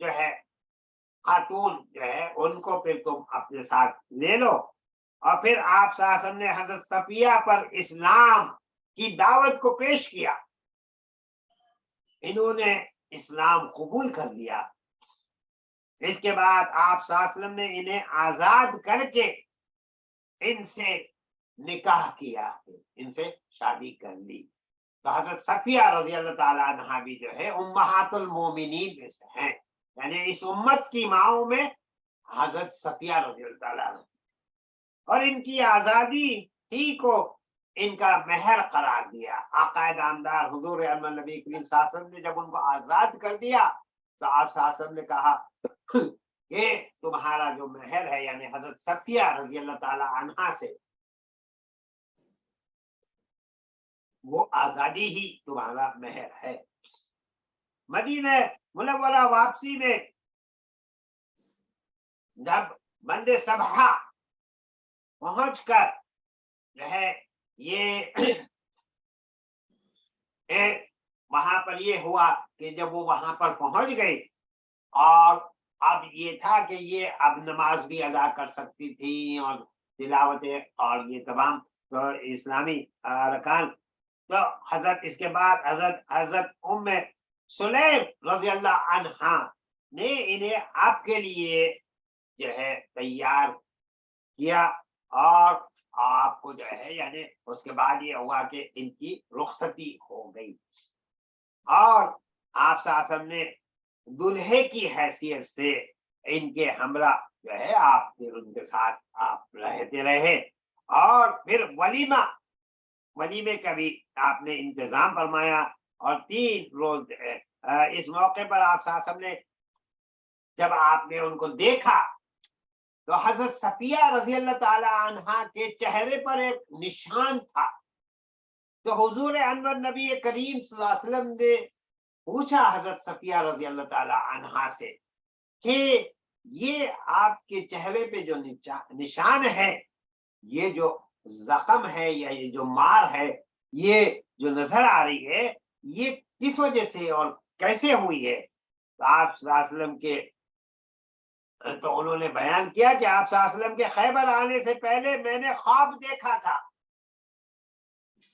جو ہے خاتون جو ہے ان کو پھر تم اپنے ساتھ لے لو. اور پھر آپ صلی اللہ علیہ وسلم نے حضرت صفیہ پر اسلام کی دعوت کو پیش کیا. انہوں نے اسلام قبول کر لیا. اس کے بعد آپ صلی اللہ علیہ وسلم نے انہیں آزاد کر کے ان سے نکاح کیا، ان سے شادی کر لی. تو حضرت صفیہ رضی اللہ تعالیٰ عنہ بھی جو ہے امہات المومنین میں سے ہیں، یعنی اس امت کی ماؤں میں حضرت صفیہ رضی اللہ تعالیٰ عنہ، اور ان کی آزادی ہی کو ان کا مہر قرار دیا. آقا نامدار حضور احمد نبی کریم صلی اللہ علیہ وسلم نے جب ان کو آزاد کر دیا تو آپ صلی اللہ علیہ وسلم نے کہا کہ تمہارا جو مہر ہے یعنی حضرت صفیہ رضی اللہ تعالی عنہا سے وہ آزادی ہی تمہارا مہر ہے. مدینہ منورہ واپسی میں جب بند سبحہ پہنچ کر جو ہے یہ وہاں پر یہ ہوا کہ جب وہ وہاں پر پہنچ گئے اور اب یہ تھا کہ یہ اب نماز بھی ادا کر سکتی تھی اور تلاوتیں اور یہ تمام تو اسلامی ارکان. تو حضرت اس کے بعد حضرت ام سلیم رضی اللہ عنہا نے انہیں آپ کے لیے جو ہے تیار کیا اور آپ کو جو ہے یعنی اس کے بعد یہ ہوا کہ ان کی رخصتی ہو گئی اور آپ صلی اللہ علیہ وسلم نے دلہے کی حیثیت سے ان کے ہمراہ جو ہے آپ پھر ان کے ساتھ آپ رہتے رہے. اور پھر ولیمے کا بھی آپ نے انتظام فرمایا اور 3 روز اس موقع پر آپ صلی اللہ علیہ وسلم نے جب آپ نے ان کو دیکھا تو حضرت صفیہ رضی اللہ تعالی عنہا کے چہرے پر ایک نشان تھا. تو حضور انور نبی کریم صلی اللہ علیہ وسلم نے پوچھا حضرت صفیہ رضی اللہ تعالی عنہا سے کہ یہ آپ کے چہرے پہ جو نشان ہے، یہ جو زخم ہے یا یہ جو مار ہے، یہ جو نظر آ رہی ہے، یہ کس وجہ سے اور کیسے ہوئی ہے؟ تو آپ صلی اللہ علیہ وسلم کے تو انہوں نے بیان کیا کہ آپ صلی اللہ علیہ وسلم کے خیبر آنے سے پہلے میں نے خواب دیکھا تھا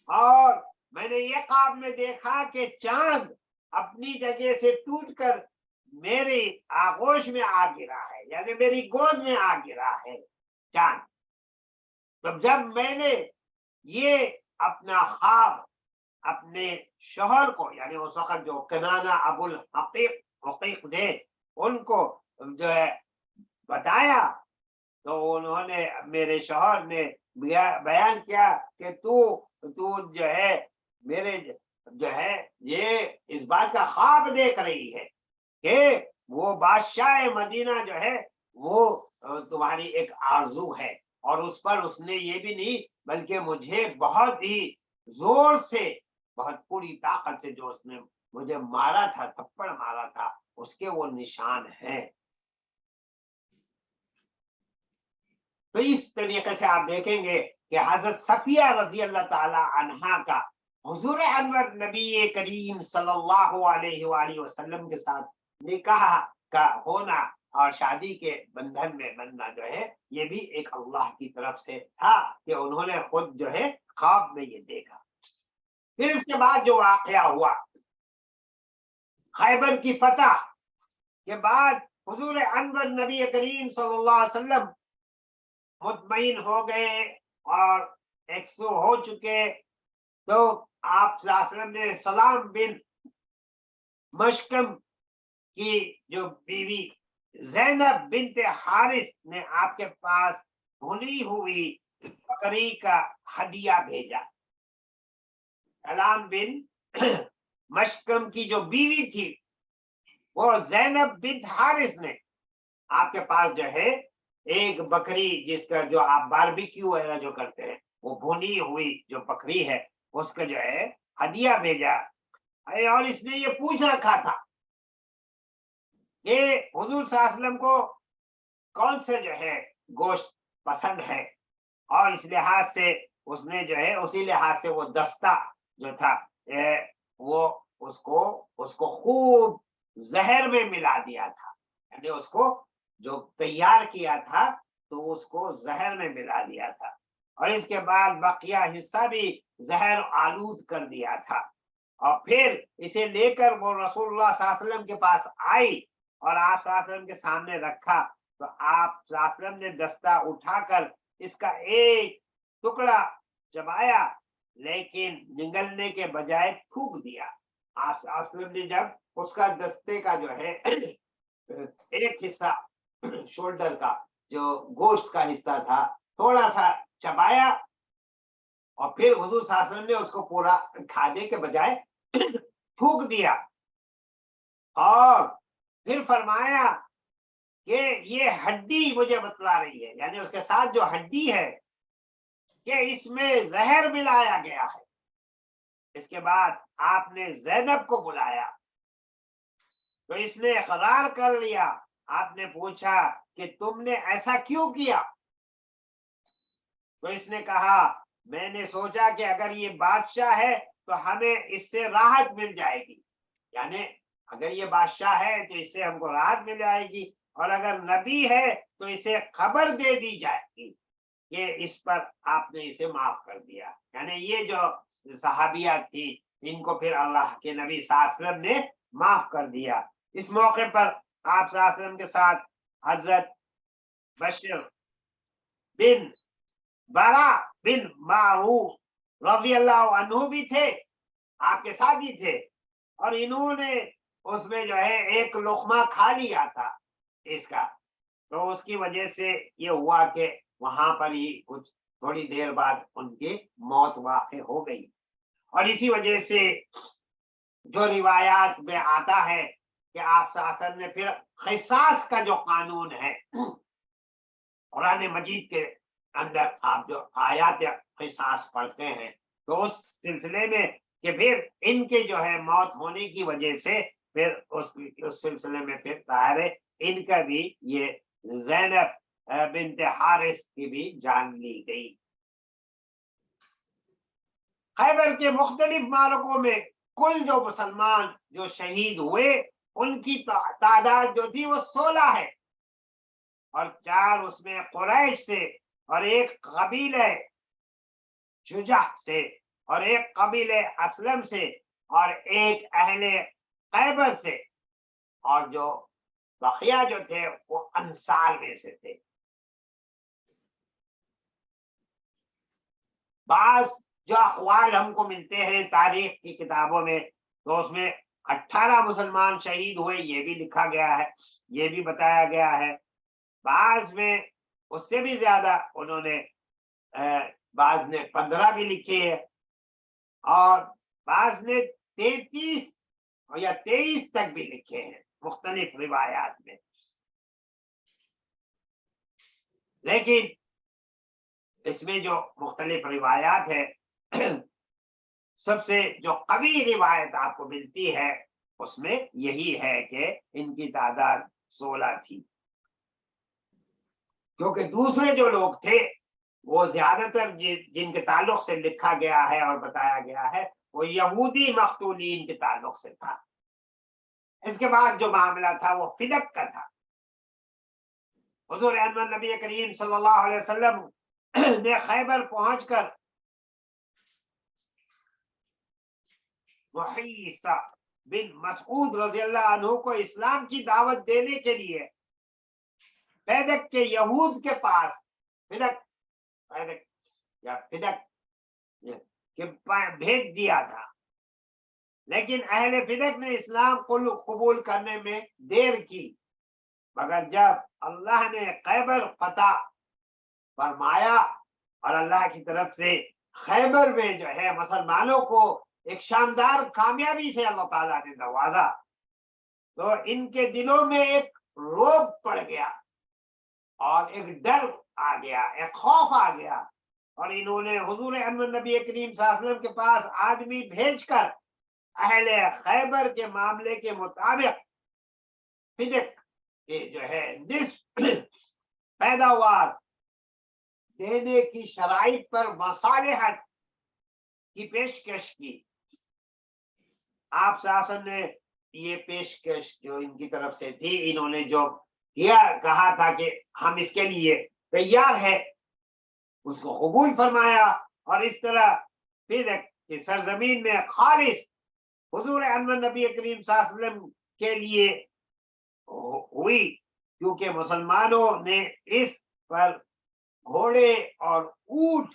اور میں نے یہ خواب میں دیکھا کہ چاند اپنی جگہ سے ٹوٹ کر میری آغوش میں آ گرا ہے، یعنی میری گود میں آ گرا ہے چاند. تب جب میں نے یہ اپنا خواب اپنے شوہر کو یعنی اس وقت جو کنانہ ابو الحقیق تھے ان کو جو ہے بتایا تو انہوں نے میرے شوہر نے بیان کیا کہ تو جو ہے میرے جو ہے یہ اس بات کا خواب دیکھ رہی ہے کہ وہ بادشاہ مدینہ جو ہے وہ تمہاری ایک آرزو ہے اور اس پر اس نے یہ بھی نہیں بلکہ مجھے بہت ہی زور سے بہت پوری طاقت سے جو اس نے مجھے مارا تھا تھپڑ مارا تھا اس کے وہ نشان ہیں. تو اس طریقے سے آپ دیکھیں گے کہ حضرت صفیہ رضی اللہ تعالی عنہا کا حضور انور نبی کریم صلی اللہ علیہ وآلہ وسلم کے ساتھ نکاح کا ہونا اور شادی کے بندھن میں بننا جو ہے یہ بھی ایک اللہ کی طرف سے تھا کہ انہوں نے خود جو ہے خواب میں یہ دیکھا. پھر اس کے بعد جو واقعہ ہوا خیبر کی فتح کے بعد حضور انور نبی کریم صلی اللہ علیہ وسلم مطمئن ہو گئے اور 100 ہو چکے. تو آپ صلی اللہ علیہ وسلم نے سلام بن مشکم کی جو بیوی زینب بنت حارث نے آپ کے پاس بھنی ہوئی بکری کا ہدیہ بھیجا. سلام بن مشکم کی جو بیوی تھی وہ زینب بنت حارث نے آپ کے پاس جو ہے ایک بکری جس کا جو آپ باربیکیو وغیرہ جو کرتے ہیں وہ بھنی ہوئی جو بکری ہے اس کا جو ہے ہدیہ بھیجا. اور اس نے یہ پوچھ رکھا تھا کہ حضور صلی اللہ علیہ وسلم کو کون سے جو ہے گوشت پسند ہے اور اس لحاظ سے اس نے جو ہے اسی لحاظ سے وہ دستہ جو تھا وہ اس کو خوب زہر میں ملا دیا تھا یعنی اس کو جو تیار کیا تھا تو اس کو زہر میں ملا دیا تھا، اور اس کے بعد بقیہ حصہ بھی زہر آلود کر دیا تھا، اور پھر اسے لے کر وہ رسول اللہ صلی اللہ علیہ وسلم کے پاس آئی اور آپ صلی اللہ علیہ وسلم کے سامنے رکھا، تو آپ صلی اللہ علیہ وسلم نے دستہ اٹھا کر اس کا ایک ٹکڑا چبایا، لیکن نگلنے کے بجائے تھوک دیا۔ آپ صلی اللہ علیہ وسلم نے جب اس کا دستے کا جو ہے ایک حصہ شولڈر کا جو گوشت کا حصہ تھا تھوڑا سا چبایا، اور پھر حضور صلی اللہ علیہ وسلم نے اس کو پورا کھانے کے بجائے تھوک دیا، اور پھر فرمایا کہ یہ ہڈی مجھے بتلا رہی ہے، یعنی اس کے ساتھ جو ہڈی ہے کہ اس میں زہر ملایا گیا ہے۔ اس کے بعد آپ نے زینب کو بلایا تو اس نے اقرار کر لیا۔ آپ نے پوچھا کہ تم نے ایسا کیوں کیا؟ تو اس نے کہا میں نے سوچا کہ اگر یہ بادشاہ ہے تو ہمیں اس سے راحت مل جائے گی، یعنی اگر یہ بادشاہ ہے تو اس سے ہم کو راحت مل جائے گی، اور اگر نبی ہے تو اسے خبر دے دی جائے گی کہ اس پر آپ نے اسے معاف کر دیا۔ یعنی یہ جو صحابیہ تھی ان کو پھر اللہ کے نبی صلی اللہ علیہ وسلم نے معاف کر دیا۔ اس موقع پر آپ صلی اللہ علیہ وسلم کے ساتھ حضرت بشر بن برا بن معروف رضی اللہ عنہ بھی تھے، آپ کے ساتھ ہی تھے، اور انہوں نے اس میں جو ہے ایک لقمہ کھا لیا تھا اس کا، تو اس کی وجہ سے یہ ہوا کہ وہاں پر ہی کچھ تھوڑی دیر بعد ان کی موت واقع ہو گئی۔ اور اسی وجہ سے جو روایات میں آتا ہے کہ آپ صلی اللہ علیہ وسلم نے پھر قصاص کا جو قانون ہے قرآن مجید کے اندر آپ جو آیات قصاص پڑھتے ہیں تو اس سلسلے میں کہ پھر ان کے جو ہے موت ہونے کی وجہ سے پھر اس سلسلے میں پھر ظاہر ہے ان کا بھی یہ زینب بنت حارث کی بھی جان لی گئی۔ خیبر کے مختلف معرکوں میں کل جو مسلمان جو شہید ہوئے ان کی تعداد جو تھی وہ 16 ہے، اور 4 اس میں قریش سے، اور ایک قبیلہ شجع سے، اور ایک قبیلہ اسلم سے، اور ایک اہل خیبر سے، اور جو بقیہ جو تھے وہ انصار میں سے تھے۔ بعض جو اقوال ہم کو ملتے ہیں تاریخ کی کتابوں میں تو اس میں 18 مسلمان شہید ہوئے، یہ بھی لکھا گیا ہے، یہ بھی بتایا گیا ہے۔ بعض میں اس سے بھی زیادہ انہوں نے بعض نے 15 بھی لکھے ہیں، اور بعض نے 33 یا 23 تک بھی لکھے ہیں مختلف روایات میں۔ لیکن اس میں جو مختلف روایات ہے سب سے جو قوی روایت آپ کو ملتی ہے اس میں یہی ہے کہ ان کی تعداد 16 تھی، کیونکہ دوسرے جو لوگ تھے وہ زیادہ تر جن کے تعلق سے لکھا گیا ہے اور بتایا گیا ہے وہ یہودی مقتولین کے تعلق سے تھا۔ اس کے بعد جو معاملہ تھا وہ فدق کا تھا۔ حضور احمد نبی کریم صلی اللہ علیہ وسلم نے خیبر پہنچ کر محیصہ بن مسعود رضی اللہ عنہ کو اسلام کی دعوت دینے کے لیے فدق کے یہود کے پاس فدق بھیج دیا تھا، لیکن اہل فدق نے اسلام قبول کرنے میں دیر کی، مگر جب اللہ نے خیبر فتح فرمایا اور اللہ کی طرف سے خیبر میں جو ہے مسلمانوں کو ایک شاندار کامیابی سے اللہ تعالیٰ نے نوازا تو ان کے دلوں میں ایک روب پڑ گیا اور ایک ڈر آ گیا، ایک خوف آ گیا، اور انہوں نے حضور احمد نبی کریم صلی اللہ علیہ وسلم کے پاس آدمی بھیج کر اہل خیبر کے معاملے کے مطابق فدق کے جو ہے نصف پیداوار دینے کی شرائط پر مصالحت کی پیشکش کی۔ آپ صلی اللہ علیہ وسلم نے یہ پیشکش جو ان کی طرف سے تھی، انہوں نے جو کیا کہا تھا کہ ہم اس کے لیے تیار ہے، اس کو قبول فرمایا، اور اس طرح پھر کہ سرزمین میں خالص حضور انور نبی کریم صلی اللہ علیہ وسلم کے لیے ہوئی، کیونکہ مسلمانوں نے اس پر گھوڑے اور اونٹ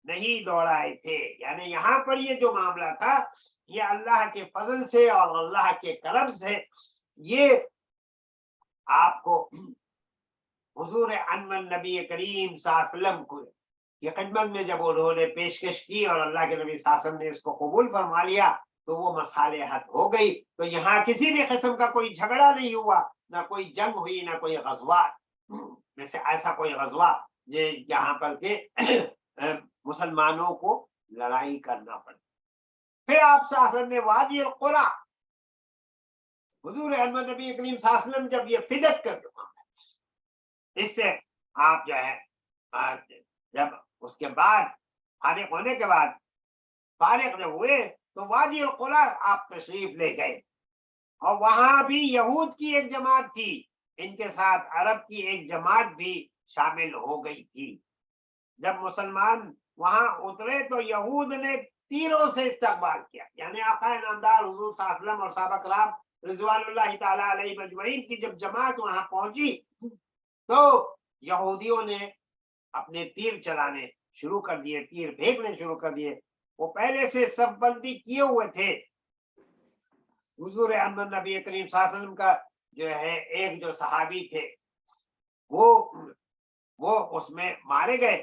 نہیں دوڑائے تھے. یعنی یہاں پر یہ جو معاملہ تھا یہ اللہ کے فضل سے اور اللہ کے کرم سے یہ آپ کو حضور انور نبی کریم صلی اللہ علیہ وسلم کو یہ خدمت میں جب انہوں نے پیشکش کی اور اللہ کے نبی صلی اللہ علیہ وسلم نے اس کو قبول فرما لیا تو وہ مصالحت ہو گئی. تو یہاں کسی بھی قسم کا کوئی جھگڑا نہیں ہوا، نہ کوئی جنگ ہوئی، نہ کوئی غزوہ، جیسے ایسا کوئی غزوہ جہاں پر کہ مسلمانوں کو لڑائی کرنا پڑے. پھر آپ صلی اللہ علیہ وسلم نے وادی القرا، حضور انور نبی کریم صلی اللہ علیہ وسلم جب یہ فدق کر دیا، اس سے آپ جو ہے جب اس کے بعد فارغ ہونے کے بعد فارغ جب ہوئے تو وادی القرا آپ تشریف لے گئے، اور وہاں بھی یہود کی ایک جماعت تھی، ان کے ساتھ عرب کی ایک جماعت بھی شامل ہو گئی تھی. جب مسلمان وہاں اترے تو یہود نے تیروں سے استقبال کیا، یعنی آقا نامدار حضور صلی اللہ علیہ وسلم اور صحابہ کرام رضوان اللہ تعالی علیہ مجمعین کی جب جماعت وہاں پہنچی تو یہودیوں نے اپنے تیر چلانے شروع کر دیے، تیر پھینکنے شروع کر دیے. وہ پہلے سے سب بندی کیے ہوئے تھے. حضور انور نبی کریم صلی اللہ علیہ وسلم کا جو ہے ایک جو صحابی تھے وہ اس میں مارے گئے.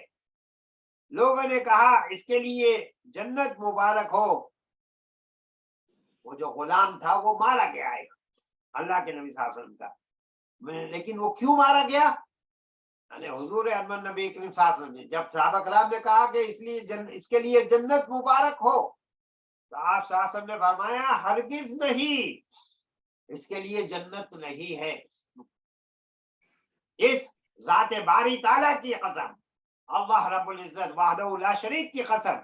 لوگوں نے کہا اس کے لیے جنت مبارک ہو. وہ جو غلام تھا وہ مارا گیا ہے اللہ کے نبی صلی اللہ علیہ وسلم کا. لیکن وہ کیوں مارا گیا؟ یعنی حضور انور نبی کریم صلی اللہ علیہ وسلم نے جب صحابہ کرام نے کہا کہ اس کے لیے جنت مبارک ہو تو آپ صلی اللہ علیہ وسلم نے فرمایا ہرگز نہیں، اس کے لیے جنت نہیں ہے. اس ذات باری تعالیٰ کی قسم، اللہ رب العزت وحدہ لا شریک کی قسم،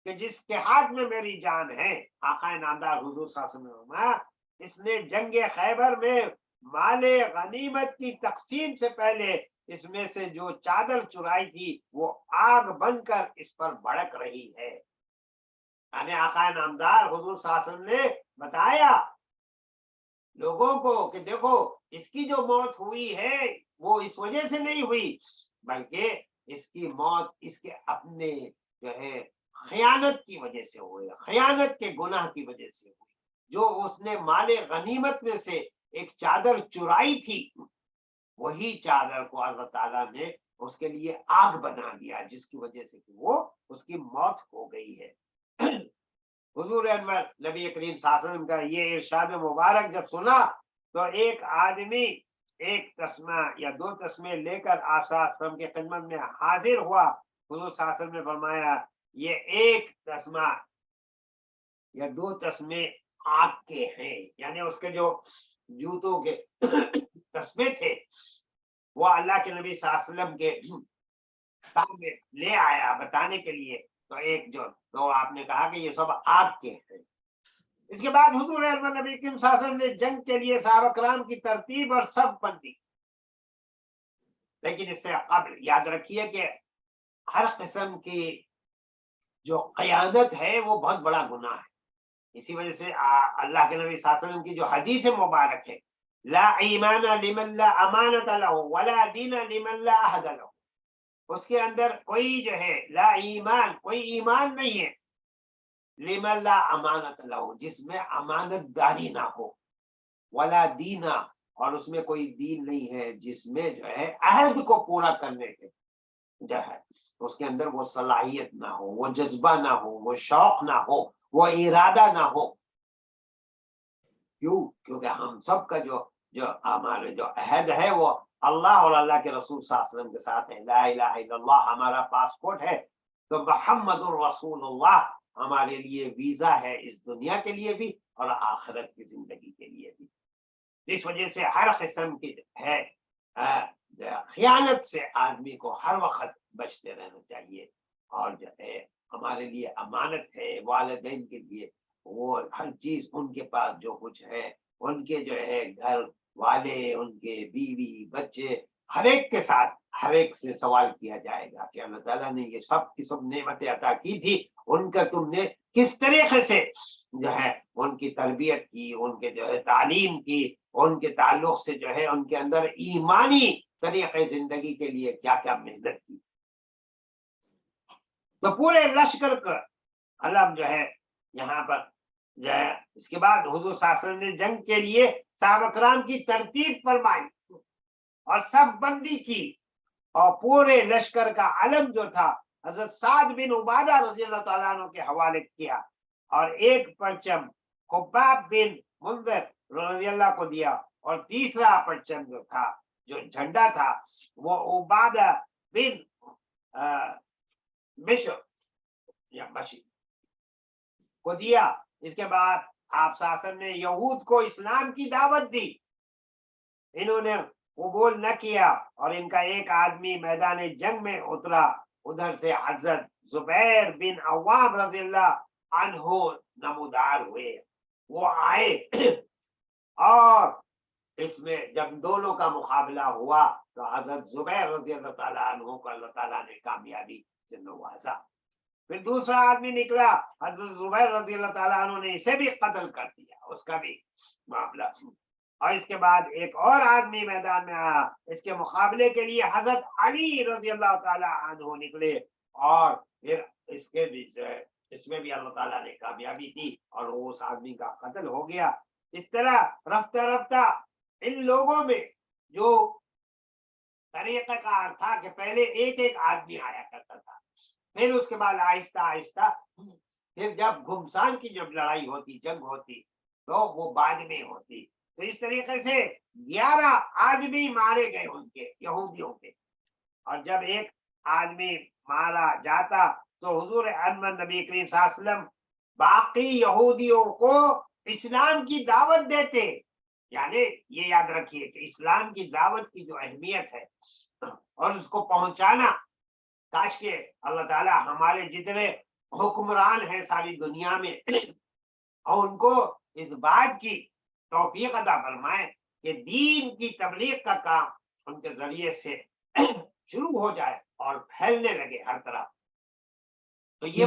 کہ جس کے ہاتھ میں میری جان ہے، آقا نامدار حضور صلی اللہ علیہ وسلم نے فرمایا اس نے جنگ خیبر میں مال غنیمت کی تقسیم سے پہلے اس میں سے جو چادر چرائی تھی وہ آگ بن کر اس پر بھڑک رہی ہے. یعنی آقا نامدار حضور صلی اللہ علیہ وسلم نے بتایا لوگوں کو کہ دیکھو اس کی جو موت ہوئی ہے وہ اس وجہ سے نہیں ہوئی، بلکہ اس کی موت اس کے اپنے جو ہے خیانت کی وجہ سے ہوئی، خیانت کے گناہ کی وجہ سے ہوئی. جو اس نے مال غنیمت میں سے ایک چادر چرائی تھی وہی چادر کو اللہ تعالیٰ نے اس کے لیے آگ بنا دیا، جس کی وجہ سے وہ اس کی موت ہو گئی ہے. حضور انور نبی کریم صلی اللہ علیہ وسلم کا یہ ارشاد مبارک جب سنا تو ایک آدمی ایک تسمہ یا دو تسمے لے کر آپ صلی اللہ علیہ وسلم کی خدمت میں حاضر ہوا. حضور صلی اللہ علیہ وسلم نے فرمایا یہ ایک تسمہ یا دو تسمے آپ کے ہیں، یعنی اس کے جو جوتوں کے تسمے تھے وہ اللہ کے نبی صلی اللہ علیہ وسلم کے سامنے لے آیا بتانے کے لیے. تو ایک جو تو آپ نے کہا کہ یہ سب آپ کے ہیں. اس کے بعد حضور انور نبی کریم صلی اللہ علیہ وسلم نے جنگ کے لیے صحابہ کرام کی ترتیب اور سب بندی. لیکن اس سے قبل یاد رکھیے کہ ہر قسم کی جو قیادت ہے وہ بہت بڑا گناہ ہے. اسی وجہ سے اللہ کے نبی صلی اللہ علیہ وسلم کی جو حدیث مبارک ہے لا ایمان لمن لا امانت له ولا دین لمن لا عہد له، اس کے اندر کوئی جو ہے لا ایمان، کوئی ایمان نہیں ہے، لمن لا امانت له جس میں امانت داری نہ ہو، ولا دینا اور اس میں کوئی دین نہیں ہے جس میں جو ہے عہد کو پورا کرنے کے جو ہے اس کے اندر وہ صلاحیت نہ ہو، وہ جذبہ نہ ہو، وہ شوق نہ ہو، وہ ارادہ نہ ہو. کیوں؟ کیونکہ ہم سب کا جو ہمارے جو عہد ہے وہ اللہ اور اللہ کے رسول صلی اللہ علیہ وسلم کے ساتھ ہے. لا الہ الا اللہ ہمارا پاسپورٹ ہے، تو محمد الرسول اللہ ہمارے لیے ویزا ہے، اس دنیا کے لیے بھی اور آخرت کی زندگی کے لیے بھی. اس وجہ سے ہر قسم کی ہے خیانت سے آدمی کو ہر وقت بچتے رہنا چاہیے. اور جو ہے ہمارے لیے امانت ہے والدین کے لیے وہ ہر چیز ان کے پاس جو کچھ ہے، ان کے جو ہے گھر والے، ان کے بیوی بچے، ہر ایک کے ساتھ ہر ایک سے سوال کیا جائے گا کہ اللہ تعالیٰ نے یہ سب کی سب نعمتیں عطا کی تھی، ان کا تم نے کس طریقے سے جو ہے ان کی تربیت کی، ان کے جو ہے تعلیم کی، ان کے تعلق سے جو ہے ان کے اندر ایمانی طریقے زندگی کے لیے کیا کیا محنت کی۔ تو پورے لشکر کا علم جو ہے یہاں پر جو ہے، اس کے بعد حضور صلی اللہ علیہ وسلم نے جنگ کے لیے صحابہ کرام کی ترتیب فرمائی اور سب بندی کی، اور پورے لشکر کا علم جو تھا حضرت سعد بن عبادہ رضی اللہ تعالیٰ عنہ کے حوالے کیا، اور ایک پرچم خباب بن منذر رضی اللہ کو دیا، اور تیسرا پرچم جو تھا، جو جھنڈا تھا، وہ عبادہ بن بشر یا بشیر کو دیا۔ اس کے بعد آپ صلی اللہ علیہ وسلم نے یہود کو اسلام کی دعوت دی، انہوں نے قبول نہ کیا، اور ان کا ایک آدمی میدان جنگ میں اترا، ادھر سے حضرت زبیر بن عوام رضی اللہ عنہ نمودار ہوئے، وہ آئے اور اس میں جب دونوں کا مقابلہ ہوا تو حضرت زبیر رضی اللہ تعالیٰ عنہ کو اللہ تعالیٰ نے کامیابی سے نوازا۔ پھر دوسرا آدمی نکلا، حضرت زبیر رضی اللہ تعالیٰ عنہ نے اسے بھی قتل کر دیا، اس کا بھی معاملہ۔ اور اس کے بعد ایک اور آدمی میدان میں آیا، اس کے مقابلے کے لیے حضرت علی رضی اللہ تعالیٰ عنہ نکلے، اور پھر اس میں بھی اللہ تعالیٰ نے کامیابی دی اور اس آدمی کا قتل ہو گیا۔ اس طرح رفتہ رفتہ ان لوگوں میں جو طریقہ کار تھا کہ پہلے ایک ایک آدمی آیا کرتا تھا، پھر اس کے بعد آہستہ آہستہ، پھر جب گھمسان کی جب لڑائی ہوتی، جنگ ہوتی، تو وہ بعد میں ہوتی۔ تو اس طریقے سے 11 آدمی مارے گئے ان کے یہودیوں کے، اور جب ایک آدمی مارا جاتا تو حضور احمد نبی کریم صلی اللہ علیہ وسلم باقی یہودیوں کو اسلام کی دعوت دیتے۔ یعنی یہ یاد رکھیے کہ اسلام کی دعوت کی جو اہمیت ہے اور اس کو پہنچانا، کاش کہ اللہ تعالیٰ ہمارے جتنے حکمران ہیں ساری دنیا میں، اور ان کو اس بات کی توفیق عطا فرمائے کہ دین کی تبلیغ کا کام ان کے ذریعے سے شروع ہو جائے اور پھیلنے لگے ہر طرف۔ تو یہ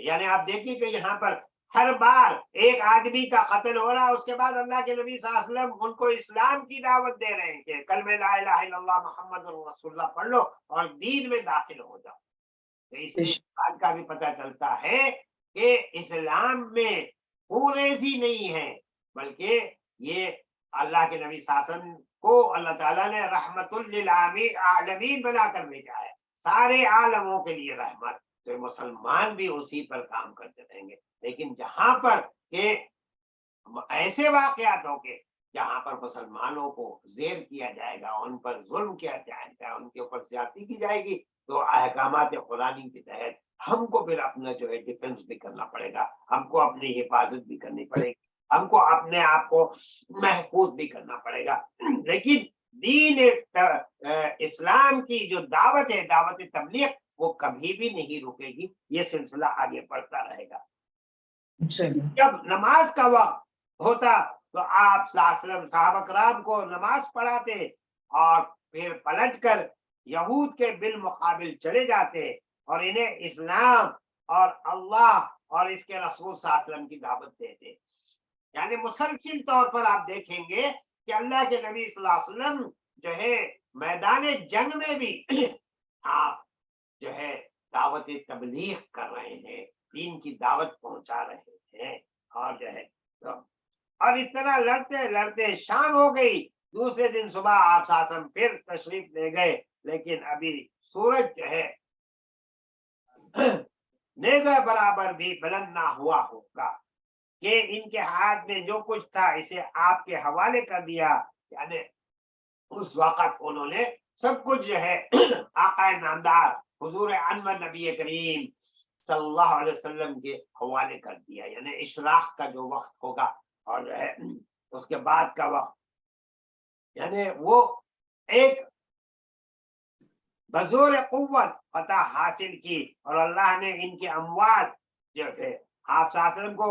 یعنی آپ دیکھیے کہ یہاں پر ہر بار ایک آدمی کا قتل ہو رہا، اس کے بعد اللہ کے نبی صلی اللہ علیہ وسلم ان کو اسلام کی دعوت دے رہے ہیں کہ کلمہ لا الہ الا اللہ محمد رسول اللہ پڑھ لو اور دین میں داخل ہو جاؤ۔ تو اس سے بات کا بھی پتہ چلتا ہے کہ اسلام میں پوریزی نہیں ہے، بلکہ یہ اللہ کے نبی صلی اللہ علیہ وسلم کو اللہ تعالیٰ نے رحمت للعالمین بنا کر بھیجا ہے، سارے عالموں کے لیے رحمت۔ تو مسلمان بھی اسی پر کام کرتے رہیں گے، لیکن جہاں پر کہ ایسے واقعات ہوں گے جہاں پر مسلمانوں کو زیر کیا جائے گا، ان پر ظلم کیا جائے گا، ان کے اوپر زیادتی کی جائے گی، تو احکامات قرآنی کے تحت ہم کو پھر اپنا جو ہے ڈیفنس بھی کرنا پڑے گا، ہم کو اپنی حفاظت بھی کرنی پڑے گی، ہم کو اپنے آپ کو محفوظ بھی کرنا پڑے گا۔ لیکن دین اسلام کی جو دعوت ہے، دعوت تبلیغ، وہ کبھی بھی نہیں رکے گی، یہ سلسلہ آگے بڑھتا رہے گا۔ جب نماز کا وقت ہوتا تو آپ صلی اللہ علیہ وسلم صحابہ کرام کو نماز پڑھاتے اور پھر پلٹ کر یہود کے بالمقابل چلے جاتے اور انہیں اسلام اور اللہ اور اس کے رسول صلی اللہ علیہ وسلم کی دعوت دیتے۔ یعنی مسلسل طور پر آپ دیکھیں گے کہ اللہ کے نبی صلی اللہ علیہ وسلم جو ہے میدان جنگ میں بھی آپ جو ہے دعوت تبلیغ کر رہے ہیں، دین کی دعوت پہنچا رہے ہیں، اور جو ہے اور اس طرح لڑتے لڑتے شام ہو گئی، دوسرے دن صبح آپ صلی اللہ علیہ وسلم پھر تشریف لے گئے، لیکن ابھی سورج جو ہے نیزہ برابر بھی بلند نہ ہوا ہوگا کہ ان کے ہاتھ میں جو کچھ تھا اسے آپ کے حوالے کر دیا۔ یعنی اس وقت انہوں نے سب کچھ جو ہے آقا نامدار حضور انور نبی کریم صلی اللہ علیہ وسلم کے حوالے کر دیا۔ یعنی اشراق کا جو وقت ہوگا اور جو ہے اس کے بعد کا وقت، یعنی وہ ایک بزور قوت فتح حاصل کی، اور اللہ نے ان کے اموات جو تھے آپ صلی اللہ علیہ وسلم کو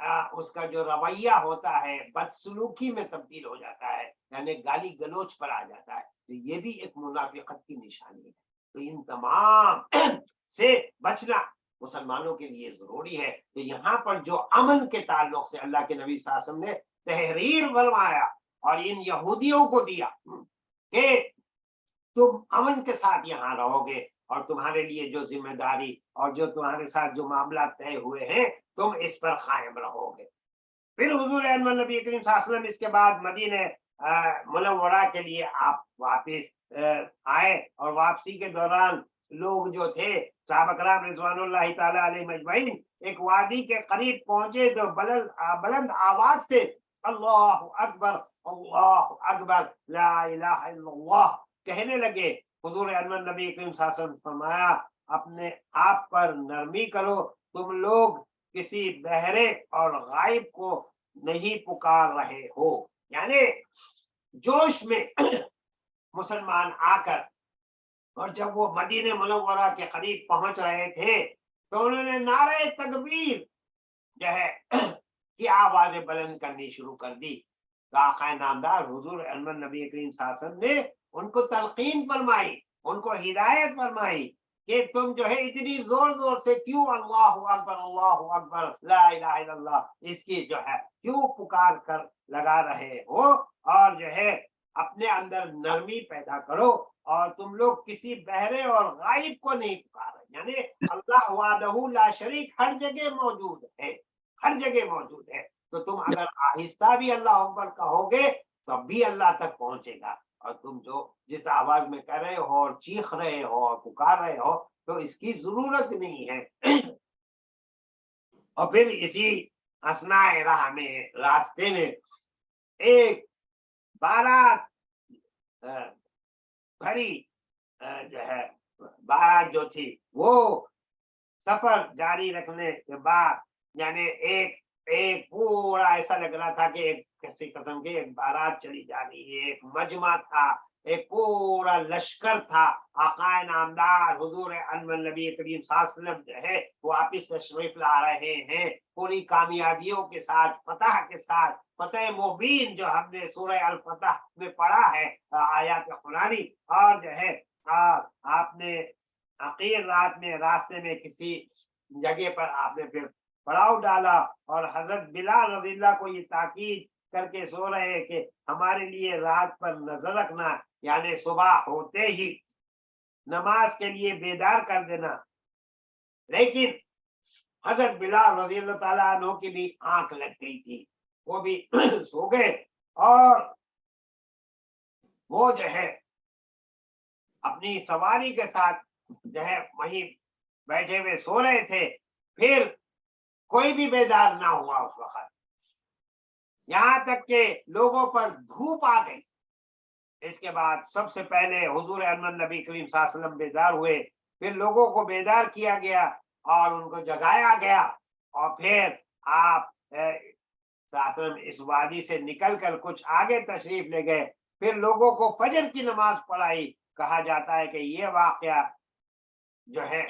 اس کا جو رویہ ہوتا ہے بدسلوکی میں تبدیل ہو جاتا ہے، یعنی گالی گلوچ پر آ جاتا ہے، تو یہ بھی ایک منافقت کی نشانی ہے۔ تو ان تمام سے بچنا مسلمانوں کے لیے ضروری ہے۔ تو یہاں پر جو امن کے تعلق سے اللہ کے نبی صلی اللہ علیہ وسلم نے تحریر فرمایا اور ان یہودیوں کو دیا کہ تم امن کے ساتھ یہاں رہو گے، اور تمہارے لیے جو ذمہ داری اور جو تمہارے ساتھ جو معاملات طے ہوئے ہیں تم اس پر قائم رہو گے۔ پھر حضور احمد نبی کریم صلی اللہ علیہ وسلم اس کے بعد مدینہ منورہ کے لیے آپ واپس آئے، اور واپسی کے دوران لوگ جو تھے صحابہ کرام رضوان اللہ تعالی علیہ مجمعین ایک وادی کے قریب پہنچے تو بلند آواز سے اللہ اکبر لا الہ الا اللہ کہنے لگے۔ حضور احمد نبی کریم صلی اللہ علیہ وسلم فرمایا اپنے آپ پر نرمی کرو، تم لوگ کسی بہرے اور غائب کو نہیں پکار رہے ہو۔ یعنی جوش میں مسلمان آ کر، اور جب وہ مدینہ منورہ کے قریب پہنچ رہے تھے تو انہوں نے نعرہ تکبیر جو ہے کی آوازیں بلند کرنی شروع کر دی۔ آقا نامدار حضور احمد نبی کریم صلی اللہ علیہ وسلم نے ان کو تلقین فرمائی، ان کو ہدایت فرمائی کہ تم جو ہے اتنی زور زور سے کیوں اللہ اکبر لا الہ الا اللہ اس کی جو ہے کیوں پکار کر لگا رہے ہو، اور جو ہے اپنے اندر نرمی پیدا کرو، اور تم لوگ کسی بہرے اور غائب کو نہیں پکار رہے۔ یعنی اللہ وحدہ لا شریک ہر جگہ موجود ہے، ہر جگہ موجود ہے، تو تم اگر آہستہ بھی اللہ اکبر کہو گے تب بھی اللہ تک پہنچے گا، اور تم جو جس آواز میں کر رہے ہو اور چیخ رہے ہو اور پکار رہے ہو تو اس کی ضرورت نہیں ہے۔ اور پھر اسی اثناء راہ میں راستے میں ایک بارات بھری جو ہے بارات جو تھی وہ سفر جاری رکھنے کے بعد، یعنی ایک پورا ایسا لگ رہا تھا کہ ایک کسی قسم کی ایک بارات چلی جا رہی ہے، ایک مجمع تھا، ایک پورا لشکر تھا۔ آقا نامدار حضور احمد نبی کریم صلی اللہ علیہ وسلم جو ہے وہ واپس تشریف لا رہے ہیں پوری کامیابیوں کے ساتھ، فتح کے ساتھ، فتح مبین جو ہم نے سورہ الفتح میں پڑھا ہے آیات قرآنی۔ اور جو ہے آپ نے آخر رات میں راستے میں کسی جگہ پر آپ نے پھر پڑاؤ ڈالا، اور حضرت بلال رضی اللہ کو یہ تاکید کر کے سو رہے کہ ہمارے لیے رات پر نظر رکھنا، یعنی صبح ہوتے ہی نماز کے لیے بیدار کر دینا۔ لیکن حضرت بلال رضی اللہ تعالیٰ عنہ کی بھی آنکھ لگ گئی تھی، وہ بھی سو گئے، اور وہ جو ہے اپنی سواری کے ساتھ جو ہے وہیں بیٹھے ہوئے سو رہے تھے۔ پھر کوئی بھی بیدار نہ ہوا اس وقت، یہاں تک کہ لوگوں پر دھوپ آ گئی۔ اس کے بعد سب سے پہلے حضور احمد نبی کریم صلی اللہ علیہ وسلم بیدار ہوئے، پھر لوگوں کو بیدار کیا گیا اور ان کو جگایا گیا، اور پھر آپ صلی اللہ علیہ وسلم اس وادی سے نکل کر کچھ آگے تشریف لے گئے، پھر لوگوں کو فجر کی نماز پڑھائی۔ کہا جاتا ہے کہ یہ واقعہ جو ہے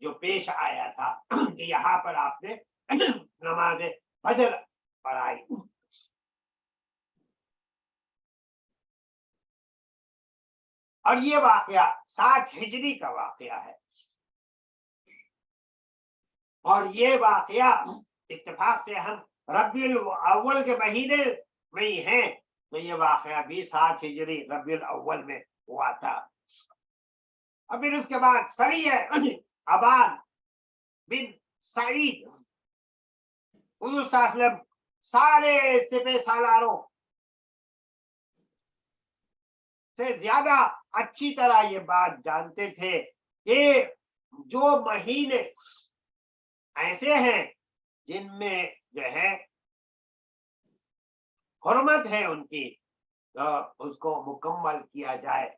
جو پیش آیا تھا کہ یہاں پر آپ نے نماز فجر پڑھائی۔ اور یہ واقعہ 7 ہجری کا واقعہ ہے، اور یہ واقعہ اتفاق سے ہم ربیع الاول کے مہینے میں ہی ہیں، تو یہ واقعہ بھی 7 ہجری ربیع الاول میں ہوا تھا۔ اور پھر اس کے بعد سریہ عباد بن سعید، حضور صلی اللہ علیہ وسلم سارے سپہ سالاروں سے زیادہ اچھی طرح یہ بات جانتے تھے کہ جو مہینے ایسے ہیں جن میں جو ہے حرمت ہے ان کی، تو اس کو مکمل کیا جائے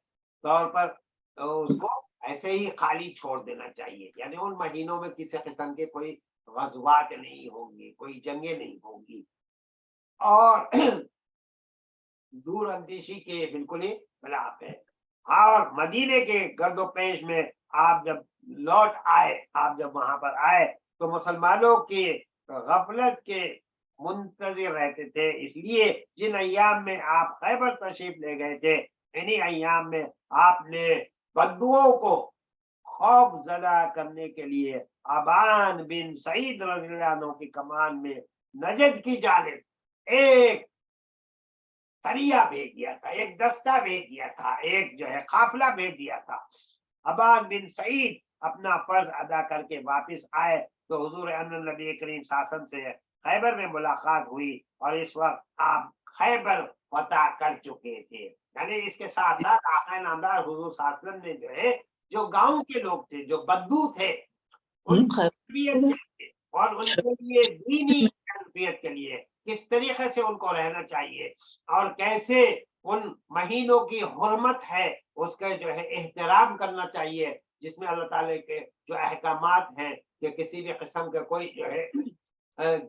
طور پر اس کو ایسے ہی خالی چھوڑ دینا چاہیے، یعنی ان مہینوں میں کسی قسم کے کوئی غزوات نہیں ہوں گی، کوئی جنگیں نہیں ہوں گی، اور دور اندیشی کے بالکل ہی خلاف ہے۔ اور مدینے کے گرد و پیش میں آپ جب لوٹ آئے، آپ جب وہاں پر آئے تو مسلمانوں کے غفلت کے منتظر رہتے تھے، اس لیے جن ایام میں آپ خیبر تشریف لے گئے تھے انہی ایام میں آپ نے بدوؤں کو خوف زدہ کرنے کے لیے ابان بن سعید رضی اللہ عنہ کی کمان میں نجد کی جانب ایک سریہ بھیج دیا تھا، ایک دستہ بھیج دیا تھا، ایک جو ہے قافلہ بھیج دیا تھا۔ ابان بن سعید اپنا فرض ادا کر کے واپس آئے تو حضور نبی کریم صلی اللہ علیہ وسلم سے خیبر میں ملاقات ہوئی اور اس وقت آپ خیبر فتح کر چکے تھے۔ یعنی اس کے ساتھ ساتھ آقا نامدار حضور صلی اللہ علیہ وسلم نے جو ہے جو گاؤں کے لوگ تھے، جو بدو تھے، ان کی تربیت کے لیے اور ان کے لیے دینی تربیت کے لیے کس طریقے سے ان کو رہنا چاہیے اور کیسے ان مہینوں کی حرمت ہے اس کے جو ہے احترام کرنا چاہیے، جس میں اللہ تعالیٰ کے جو احکامات ہیں کہ کسی بھی قسم کا کوئی جو ہے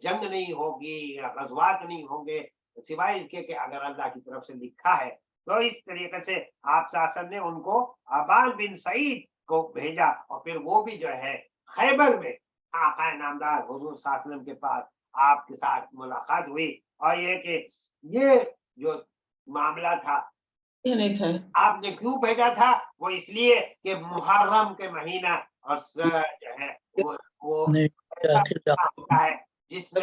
جنگ نہیں ہوگی، غزوات نہیں ہوں گے سوائے اس کے کہ اگر اللہ کی طرف سے لکھا ہے۔ تو اس طریقے سے آپ شاسن نے ان کو ابان بن سعید کو بھیجا اور پھر وہ بھی جو ہے خیبر میں آقا نامدار حضور صلی اللہ علیہ وسلم کے پاس آپ کے ساتھ ملاقات ہوئی۔ اور یہ کہ یہ جو معاملہ تھا آپ نے کیوں بھیجا تھا، وہ اس لیے کہ محرم کے مہینہ اور جو ہے وہ ہوتا ہے جس میں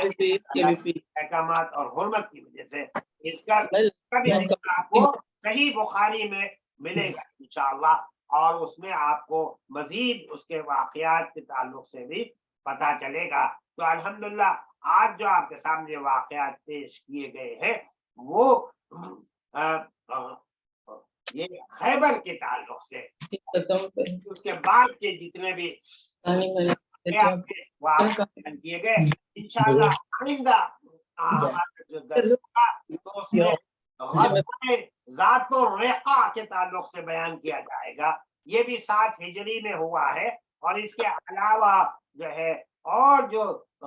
احکامات اور حرمت کی وجہ سے اس کا بھی آپ کو صحیح بخاری میں ملے گا انشاءاللہ، اور اس میں آپ کو مزید اس کے واقعات کے تعلق سے بھی پتہ چلے گا۔ تو الحمدللہ آج جو آپ کے سامنے واقعات پیش کیے گئے ہیں وہ یہ خیبر کے تعلق سے، اس کے بعد کے جتنے بھی واقعات کیے گئے انشاءاللہ آئندہ ہمارا جو درس ہوگا تو اس میں غزوہ ذات الرقہ کے تعلق سے بیان کیا جائے گا۔ یہ بھی 7 ہجری میں ہوا ہے اور اس کے علاوہ جو ہے اور جو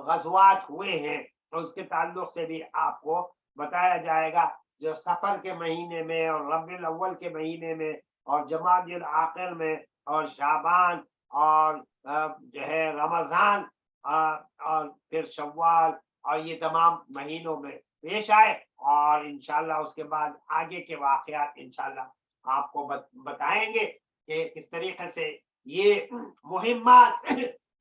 غزوات ہوئے ہیں اس کے تعلق سے بھی آپ کو بتایا جائے گا، جو سفر کے مہینے میں اور ربیع الاول کے مہینے میں اور جمادی الاخر میں اور شعبان اور جو ہے رمضان اور پھر شوال اور یہ تمام مہینوں میں پیش آئے، اور انشاءاللہ اس کے بعد آگے کے واقعات انشاءاللہ آپ کو بتائیں گے کہ کس طریقے سے یہ مہمات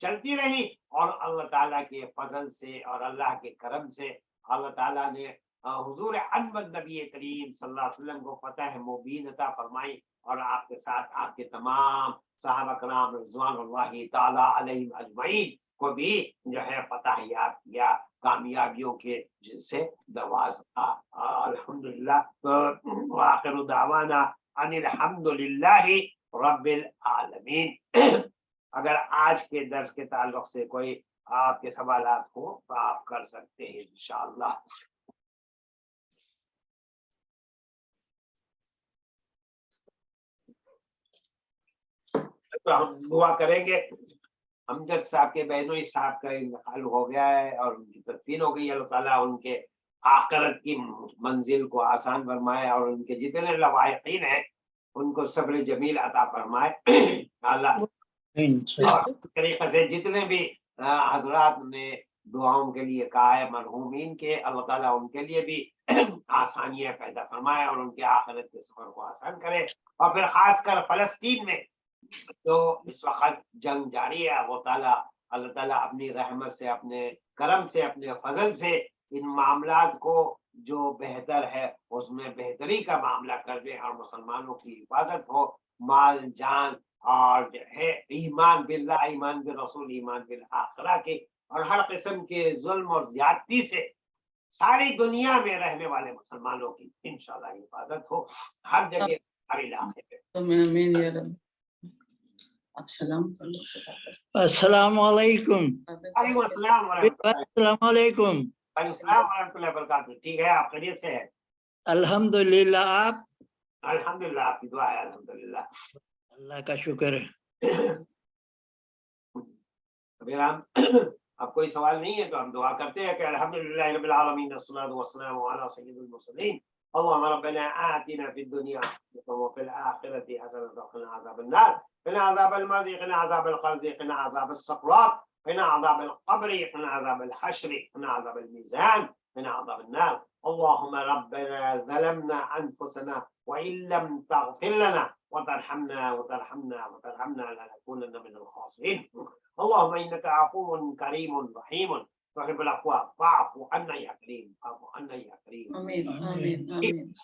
چلتی رہی اور اللہ تعالیٰ کے فضل سے اور اللہ کے کرم سے اللہ تعالیٰ نے حضور انور نبی کریم صلی اللہ علیہ وسلم کو فتح مبین عطا فرمائی، اور آپ کے ساتھ آپ کے تمام صحابہ کرام رضوان اللہ تعالی علیہم اجمعین کو بھی جو ہے فتح یاب کیا کامیابیوں کے جس سے دوازا۔ الحمدللہ، تو آخر دعوانا ان الحمدللہ رب العالمین۔ اگر آج کے درس کے تعلق سے کوئی آپ کے سوالات ہو تو آپ کر سکتے ہیں انشاءاللہ۔ تو ہم دعا کریں گے۔ امجد صاحب کے بہنوئی صاحب کا انتقال ہو گیا ہے اور ان کی تدفین ہو گئی، اللہ تعالیٰ ان کے آخرت کی منزل کو آسان فرمائے اور ان کے جتنے لواحقین ہیں ان کو صبر جمیل عطا فرمائے اللہ۔ اور طریقے سے جتنے بھی حضرات نے دعاؤں کے لیے کہا ہے مرحومین کے، اللہ تعالیٰ ان کے لیے بھی آسانیاں پیدا فرمائے اور ان کے آخرت کے سفر کو آسان کرے۔ اور پھر خاص کر فلسطین میں تو اس وقت جنگ جاری ہے، وہ اللہ تعالیٰ اپنی رحمت سے، اپنے کرم سے، اپنے فضل سے ان معاملات کو جو بہتر ہے اس میں بہتری کا معاملہ کر دے اور مسلمانوں کی حفاظت ہو، مال جان اور جو ہے ایمان باللہ، ایمان بالرسول، ایمان بالآخرہ کے اور ہر قسم کے ظلم اور زیادتی سے ساری دنیا میں رہنے والے مسلمانوں کی انشاءاللہ حفاظت ہو ہر جگہ ہر علاقے پہ۔ السلام علیکم۔ وعلیکم السلام ورحمۃ اللہ۔ السلام علیکم۔ وعلیکم السلام ورحمۃ اللہ وبرکاتہ۔ ٹھیک ہے، آپ خیریت سے ہیں؟ الحمدللہ، آپ؟ الحمدللہ، آپ کی دعا ہے، الحمدللہ، اللہ کا شکر ہے۔ اگر اب کوئی سوال نہیں ہے تو ہم دعا کرتے ہیں کہ الحمدللہ رب العالمین والصلاۃ والسلام علی سید المرسلین، اللهم ربنا آتنا في الدنيا حسنة وفي الآخرة حسنة وقنا عذاب النار، قنا عذاب المرض، قنا عذاب القلب، قنا عذاب السقرات، قنا عذاب القبر قنا عذاب الحشر قنا عذاب الميزان قنا عذاب النار اللهم ربنا ظلمنا أنفسنا وإن لم تغفر لنا وترحمنا لنكونن من الخاسرين اللهم إنك عفو كريم رحيم تحب العفو فاعف عنا يا كريم فاعف عنا يا كريم آمين آمين آمين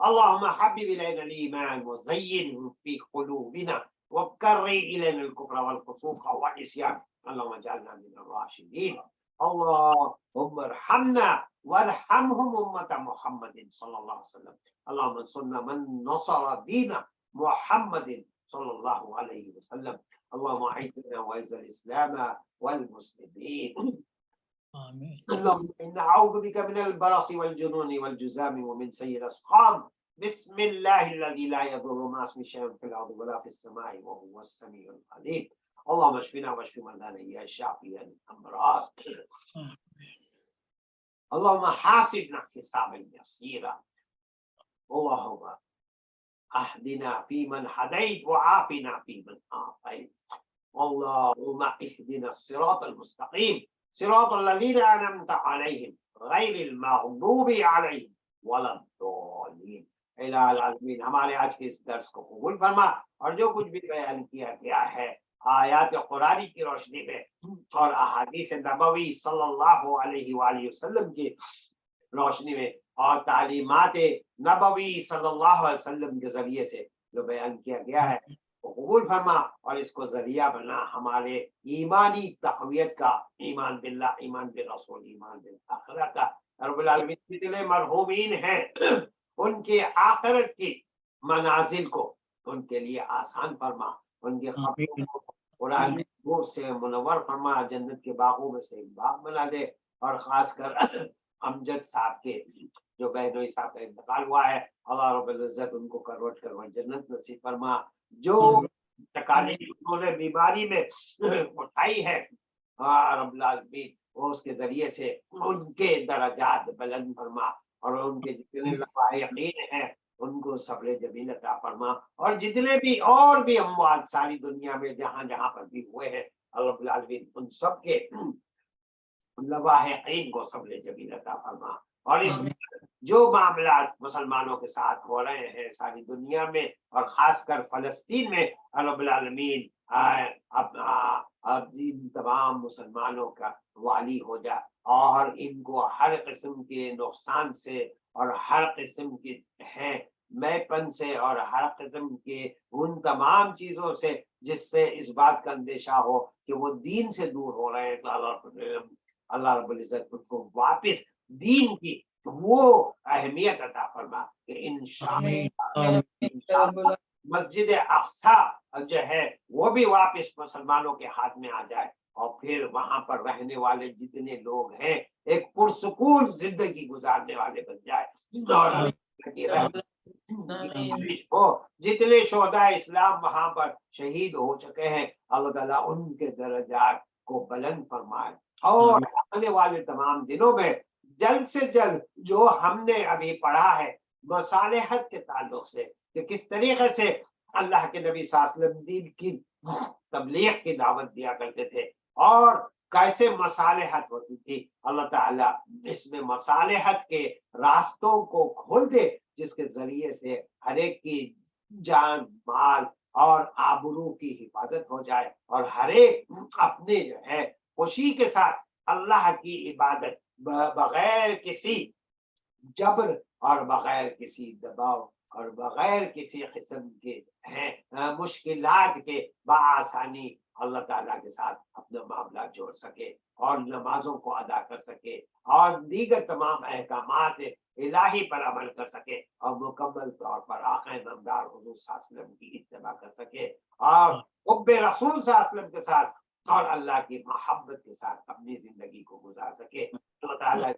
اللهم حبب إلينا الإيمان وزينه في قلوبنا وكره إلينا الكفر والفسوق والعصيان اللهم اجعلنا من الراشدين اللهم ارحمنا وارحمهم أمة محمد صلى الله عليه وسلم اللهم انصرنا من نصر دين محمد صلى الله عليه وسلم اللهم أعزنا وأعز الإسلام والمسلمين آمين. اللهم إنا نعوذ بك من البرص والجنون والجذام ومن سيء الأسقام بسم الله الذي لا يضر مع اسمه شيء في الأرض ولا في السماء وهو السميع العليم اللهم اشفنا واشف مرضانا يا شافي الأمراض اللهم حاسبنا حسابا يسيرا اللهم اهدنا فيمن هديت وعافنا فيمن عافيت اللهم اهدنا الصراط المستقيم صراط الذين أنعمت عليهم غير المغضوب عليهم ولا الضالين الہ العالمین ہمارے آج کے اس درس کو قبول فرما اور جو کچھ بھی بیان کیا گیا ہے آیات قرآنی کی روشنی میں اور احادیث نبوی صلی اللہ علیہ وآلہ وسلم کی روشنی میں اور تعلیمات نبوی صلی اللہ علیہ وسلم کے ذریعے سے جو بیان کیا گیا ہے وہ قبول فرما اور اس کو ذریعہ بنا ہمارے ایمانی تقویت کا ایمان باللہ ایمان بالرسول ایمان بالآخرہ کا رب العالمین جتنے مرحومین ہیں ان کے آخرت کی منازل کو ان کے لیے آسان فرما ان کے قبروں کو قرآن کی نور سے منور فرما جنت کے باغوں میں سے ایک باغ بنا دے اور خاص کر امجد صاحب کے جو بہنوئی صاحب کا انتقال ہوا ہے اللہ رب العزت ان کو کروٹ جنت نصیب فرما جو تکالیف انہوں نے بیماری میں اٹھائی ہے رب العالمین وہ اس کے ذریعے سے ان کے درجات بلند فرما اور ان کے جتنے لمحہ یقین ہیں ان کو صبر جمیل عطا فرما اور جتنے بھی اور بھی اموات ساری دنیا میں جہاں جہاں پر بھی ہوئے ہیں اللہ رب العالمین ان سب کے لمحہ یقین کو صبر جمیل عطا فرما اور اس جو معاملات مسلمانوں کے ساتھ ہو رہے ہیں ساری دنیا میں اور خاص کر فلسطین میں رب العالمین ان تمام مسلمانوں کا والی ہو جا اور ان کو ہر قسم کے نقصان سے اور ہر قسم کے میں پن سے اور ہر قسم کے ان تمام چیزوں سے جس سے اس بات کا اندیشہ ہو کہ وہ دین سے دور ہو رہے ہیں تو اللہ رب العزت ان کو واپس دین کی وہ اہمیت عطا فرما کہ انشاءاللہ مسجد اقصی جو ہے وہ بھی واپس مسلمانوں کے ہاتھ میں آ جائے اور پھر وہاں پر رہنے والے جتنے لوگ ہیں ایک پرسکون زندگی گزارنے والے بن جائے اور جتنے شہداء اسلام وہاں پر شہید ہو چکے ہیں اللہ تعالیٰ ان کے درجات کو بلند فرمائے اور آنے والے تمام دنوں میں جلد سے جلد جو ہم نے ابھی پڑھا ہے مصالحت کے تعلق سے کہ کس طریقے سے اللہ کے نبی صلی اللہ علیہ وسلم دین کی تبلیغ کی دعوت دیا کرتے تھے اور کیسے مصالحت ہوتی تھی اللہ تعالیٰ اس میں مصالحت کے راستوں کو کھول دے جس کے ذریعے سے ہر ایک کی جان مال اور آبرو کی حفاظت ہو جائے اور ہر ایک اپنے جو ہے خوشی کے ساتھ اللہ کی عبادت بغیر کسی جبر اور بغیر کسی دباؤ اور بغیر کسی قسم کے مشکلات کے بآسانی اللہ تعالیٰ کے ساتھ اپنا معاملہ جوڑ سکے اور نمازوں کو ادا کر سکے اور دیگر تمام احکامات الہی پر عمل کر سکے اور مکمل طور پر آقا نامدار حضور صلی اللہ علیہ وسلم کی اتباع کر سکے اور حب رسول صلی اللہ علیہ وسلم کے ساتھ اور اللہ کی محبت کے ساتھ اپنی زندگی کو گزار سکے اللہ تعالیٰ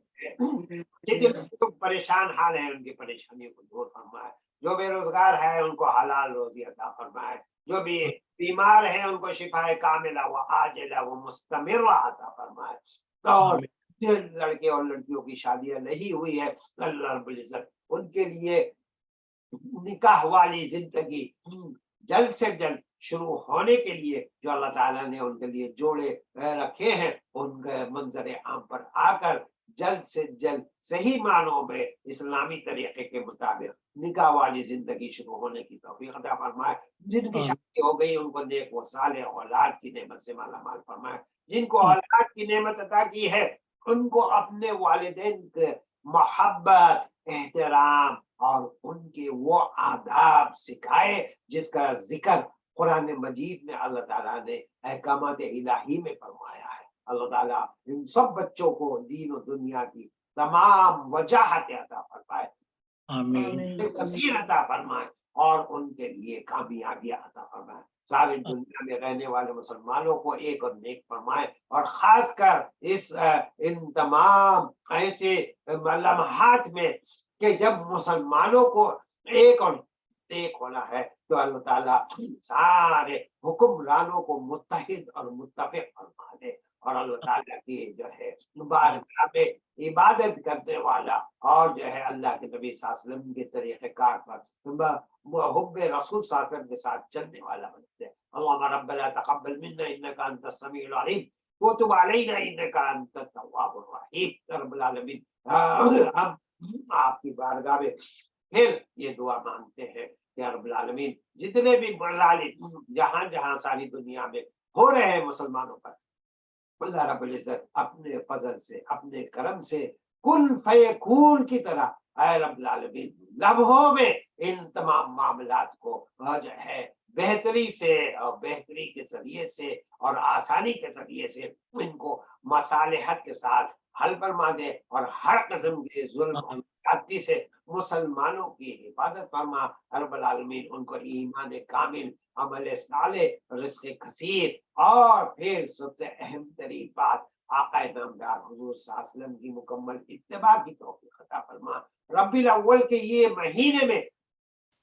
پریشان حال ہیں ان کی پریشانیوں کو دور فرمائے جو بے روزگار ہے ان کو حلال روزی عطا فرمائے جو بھی بیمار ہیں ان کو شفا کاملہ و عاجلہ و مستمرہ عطا فرمائے اور لڑکے اور لڑکیوں کی شادیاں نہیں ہوئی ہے اللہ رب العزت ان کے لیے نکاح والی زندگی جلد سے جلد شروع ہونے کے لیے جو اللہ تعالیٰ نے ان کے لیے جوڑے رکھے ہیں ان کے منظر عام پر آ کر جلد سے جلد صحیح معنوں میں اسلامی طریقے کے مطابق نکاح والی زندگی شروع ہونے کی توفیق عطا فرمائے. جن کی شادی ہو گئی ان کو نیک و صالح اولاد کی نعمت سے مالا مال فرمائے. جن کو اولاد کی نعمت عطا کی ہے ان کو اپنے والدین کے محبت، احترام اور ان کے وہ آداب سکھائے جس کا ذکر قرآن مجید میں اللہ تعالیٰ نے احکامات الہی میں فرمایا ہے. اللہ تعالیٰ ان سب بچوں کو دین و دنیا کی تمام وجاہت عطا فرمائے، آمین کثیر عطا فرمائے اور ان کے لیے کامیابی عطا فرمائے. ساری دنیا میں رہنے والے مسلمانوں کو ایک اور نیک فرمائے اور خاص کر ان تمام ایسے لمحات میں کہ جب مسلمانوں کو ایک اور ایک ہونا ہے تو اللہ تعالیٰ سارے حکمرانوں کو متحد اور متفق فرما دے اور اللہ تعالیٰ کی جو ہے بارگاہ میں عبادت کرنے والا اور جو ہے اللہ کے نبی صلی اللہ علیہ وسلم کے طریقہ کار پر حب رسول صلی اللہ علیہ وسلم کے ساتھ چلنے والا بنتے. اللہم ربنا تقبل منا انکا انت السمیع العلیم وتب علینا انکا انت التواب الرحیم. رب العالمین ہم آپ کی بارگاہ میں پھر یہ دعا مانگتے ہیں کہ رب العالمین جتنے بھی مظالم جہاں جہاں ساری دنیا میں ہو رہے ہیں مسلمانوں پر، اللہ رب العزت اپنے فضل سے اپنے کرم سے کن فیکون کی طرح اے رب العالمین لمحوں میں ان تمام معاملات کو جو ہے بہتری سے اور بہتری کے ذریعے سے اور آسانی کے ذریعے سے ان کو مصالحت کے ساتھ حل فرما دے اور ہر قسم کے ظلم اور زیادتی سے مسلمانوں کی حفاظت فرما. رب العالمین ان کو ایمان کامل، عمل صالح، رزق کثیر اور پھر سب سے اہم ترین بات آقا نامدار حضور صلی اللہ علیہ وسلم کی مکمل اتباع کی توفیق عطا فرما. ربیع الاول کے یہ مہینے میں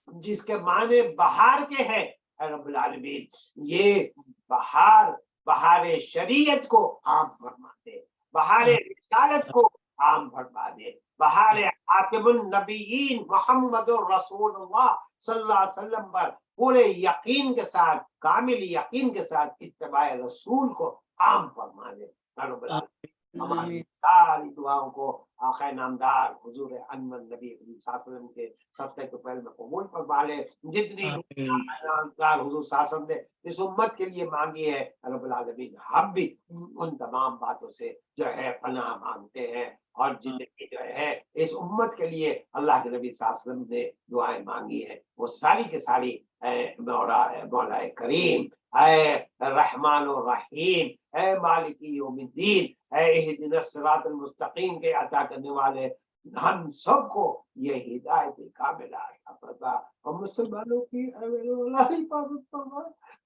جس کے معنی بہار کے ہیں، اے رب العالمین یہ بہار شریعت کو عام فرما دے، بہار رسالت کو عام فرما دے، بہار خاتم النبیین محمد رسول اللہ صلی اللہ علیہ وسلم پر پورے یقین کے ساتھ، کامل یقین کے ساتھ اتباع رسول کو عام فرما دے. رب العالمین ہماری ساری دعاؤں کو آقا نامدار حضور انور نبی صلی اللہ علیہ وسلم کے صدقے کے پہل میں قبول فرما لے. جتنی نامدار حضور صلی اللہ علیہ وسلم نے اس امت کے لیے مانگی ہے، رب العالمین ہم بھی ان تمام باتوں سے جو ہے پناہ مانگتے ہیں اور جتنی جو ہے اس امت کے لیے اللہ کے نبی صلی اللہ علیہ وسلم نے دعائیں مانگی ہے وہ ساری کے ساری اے مولا کریم، اے رحمان الرحیم، اے مالکی یوم الدین، اے اہدنا الصراط المستقیم کے عطا کرنے والے، ہم سب کو یہ ہدایت کاملہ عطا فرما اور مسلمانوں کی اے مولا حفاظت فرما.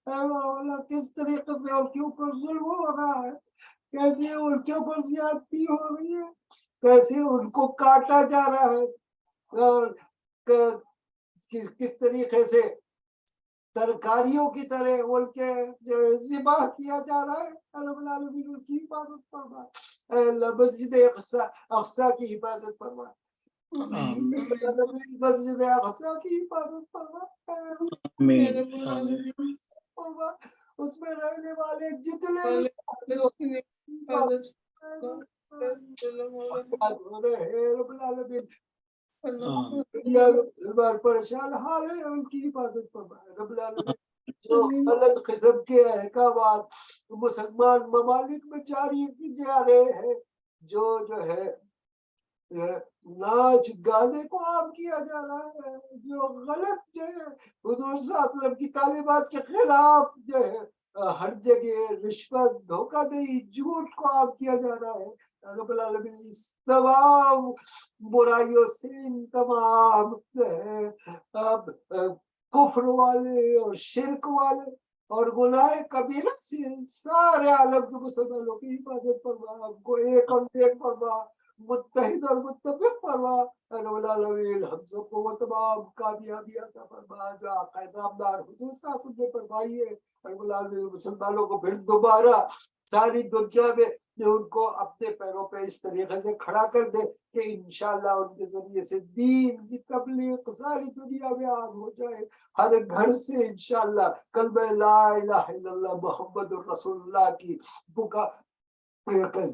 اے مولا کس طریقے سے ان کے اوپر ظلم ہو رہا ہے، کیسے ان کے اوپر زیادتی ہو رہی ہے، کیسے ان کو کاٹا جا رہا ہے اور کس طریقے سے ترکاریوں کی طرح ان کے ذبح کیا جا رہا ہے. رب العالمین ان کی حفاظت فرما. اے اللہ مسجد اقصی کی حفاظت فرما. مسجد اقصی کی حفاظت فرما. اس میں رہنے والے جتنے رب العالمین پریشان حال ہے ان کی حفاظت فرمائے. رب العالمین جو غلط قسم کے احکامات مسلمان ممالک میں جاری جا رہے ہیں، جو ہے ناچ گانے کو عام کیا جا رہا ہے، جو غلط جو ہے حضور صلی اللہ علیہ وسلم کی تعلیمات کے خلاف جو ہے ہر جگہ رشوت، دھوکہ دہی، جھوٹ کو عام کیا جا رہا ہے. رب العالمین اس تمام برائیوں سے، ان تمام کفر والے اور شرک والے اور گناہ کبیرہ سے سارے عالم کے مسلمانوں کی حفاظت فرما. ہم کو ایک اور ایک فرما متحد اور متفق فرما رب العالمین، ہم سب کو وہ تمام کامیابی عطا فرما جو آقا نامدار حضور صلی اللہ علیہ وسلم نے فرمائی ہے۔ رب العالمین مسلمانوں کو پھر دوبارہ ساری دنیا میں ان کو اپنے پیروں پہ اس طریقے سے کھڑا کر دے کہ انشاءاللہ ان کے ذریعے سے دین کی تبلیغ ساری دنیا میں عام ہو جائے۔ ہر گھر سے انشاءاللہ کلمہ لا الہ الا اللہ محمد الرسول اللہ کی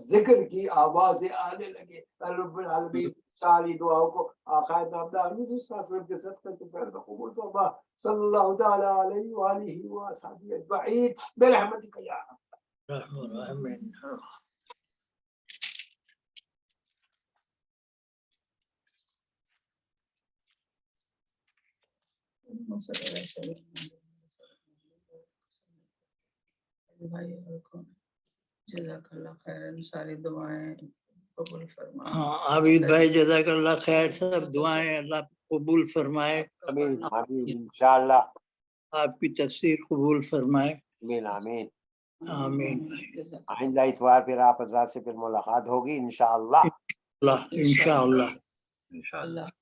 ذکر کی آوازیں آنے لگے۔ رب العالمین ساری دعاؤں کو آقا نامدار حضور صلی اللہ علیہ وسلم کے صدقے کے پیار میں قبول فرما۔ صلی اللہ تعالی علیہ وآلہ وصحبہ اجمعین برحمتک یا آمین۔ جزاک اللہ خیر، ساری دعائیں قبول فرما۔ ہاں عابد بھائی جزاک اللہ خیر، سب دعائیں اللہ قبول فرمائے، آمین آمین انشاءاللہ آپ کی تفسیر قبول فرمائے، آمین آمین۔ آمین۔ آئندہ اتوار پھر آپ حضرات سے پھر ملاقات ہوگی انشاءاللہ۔ اللہ انشاءاللہ۔ اللہ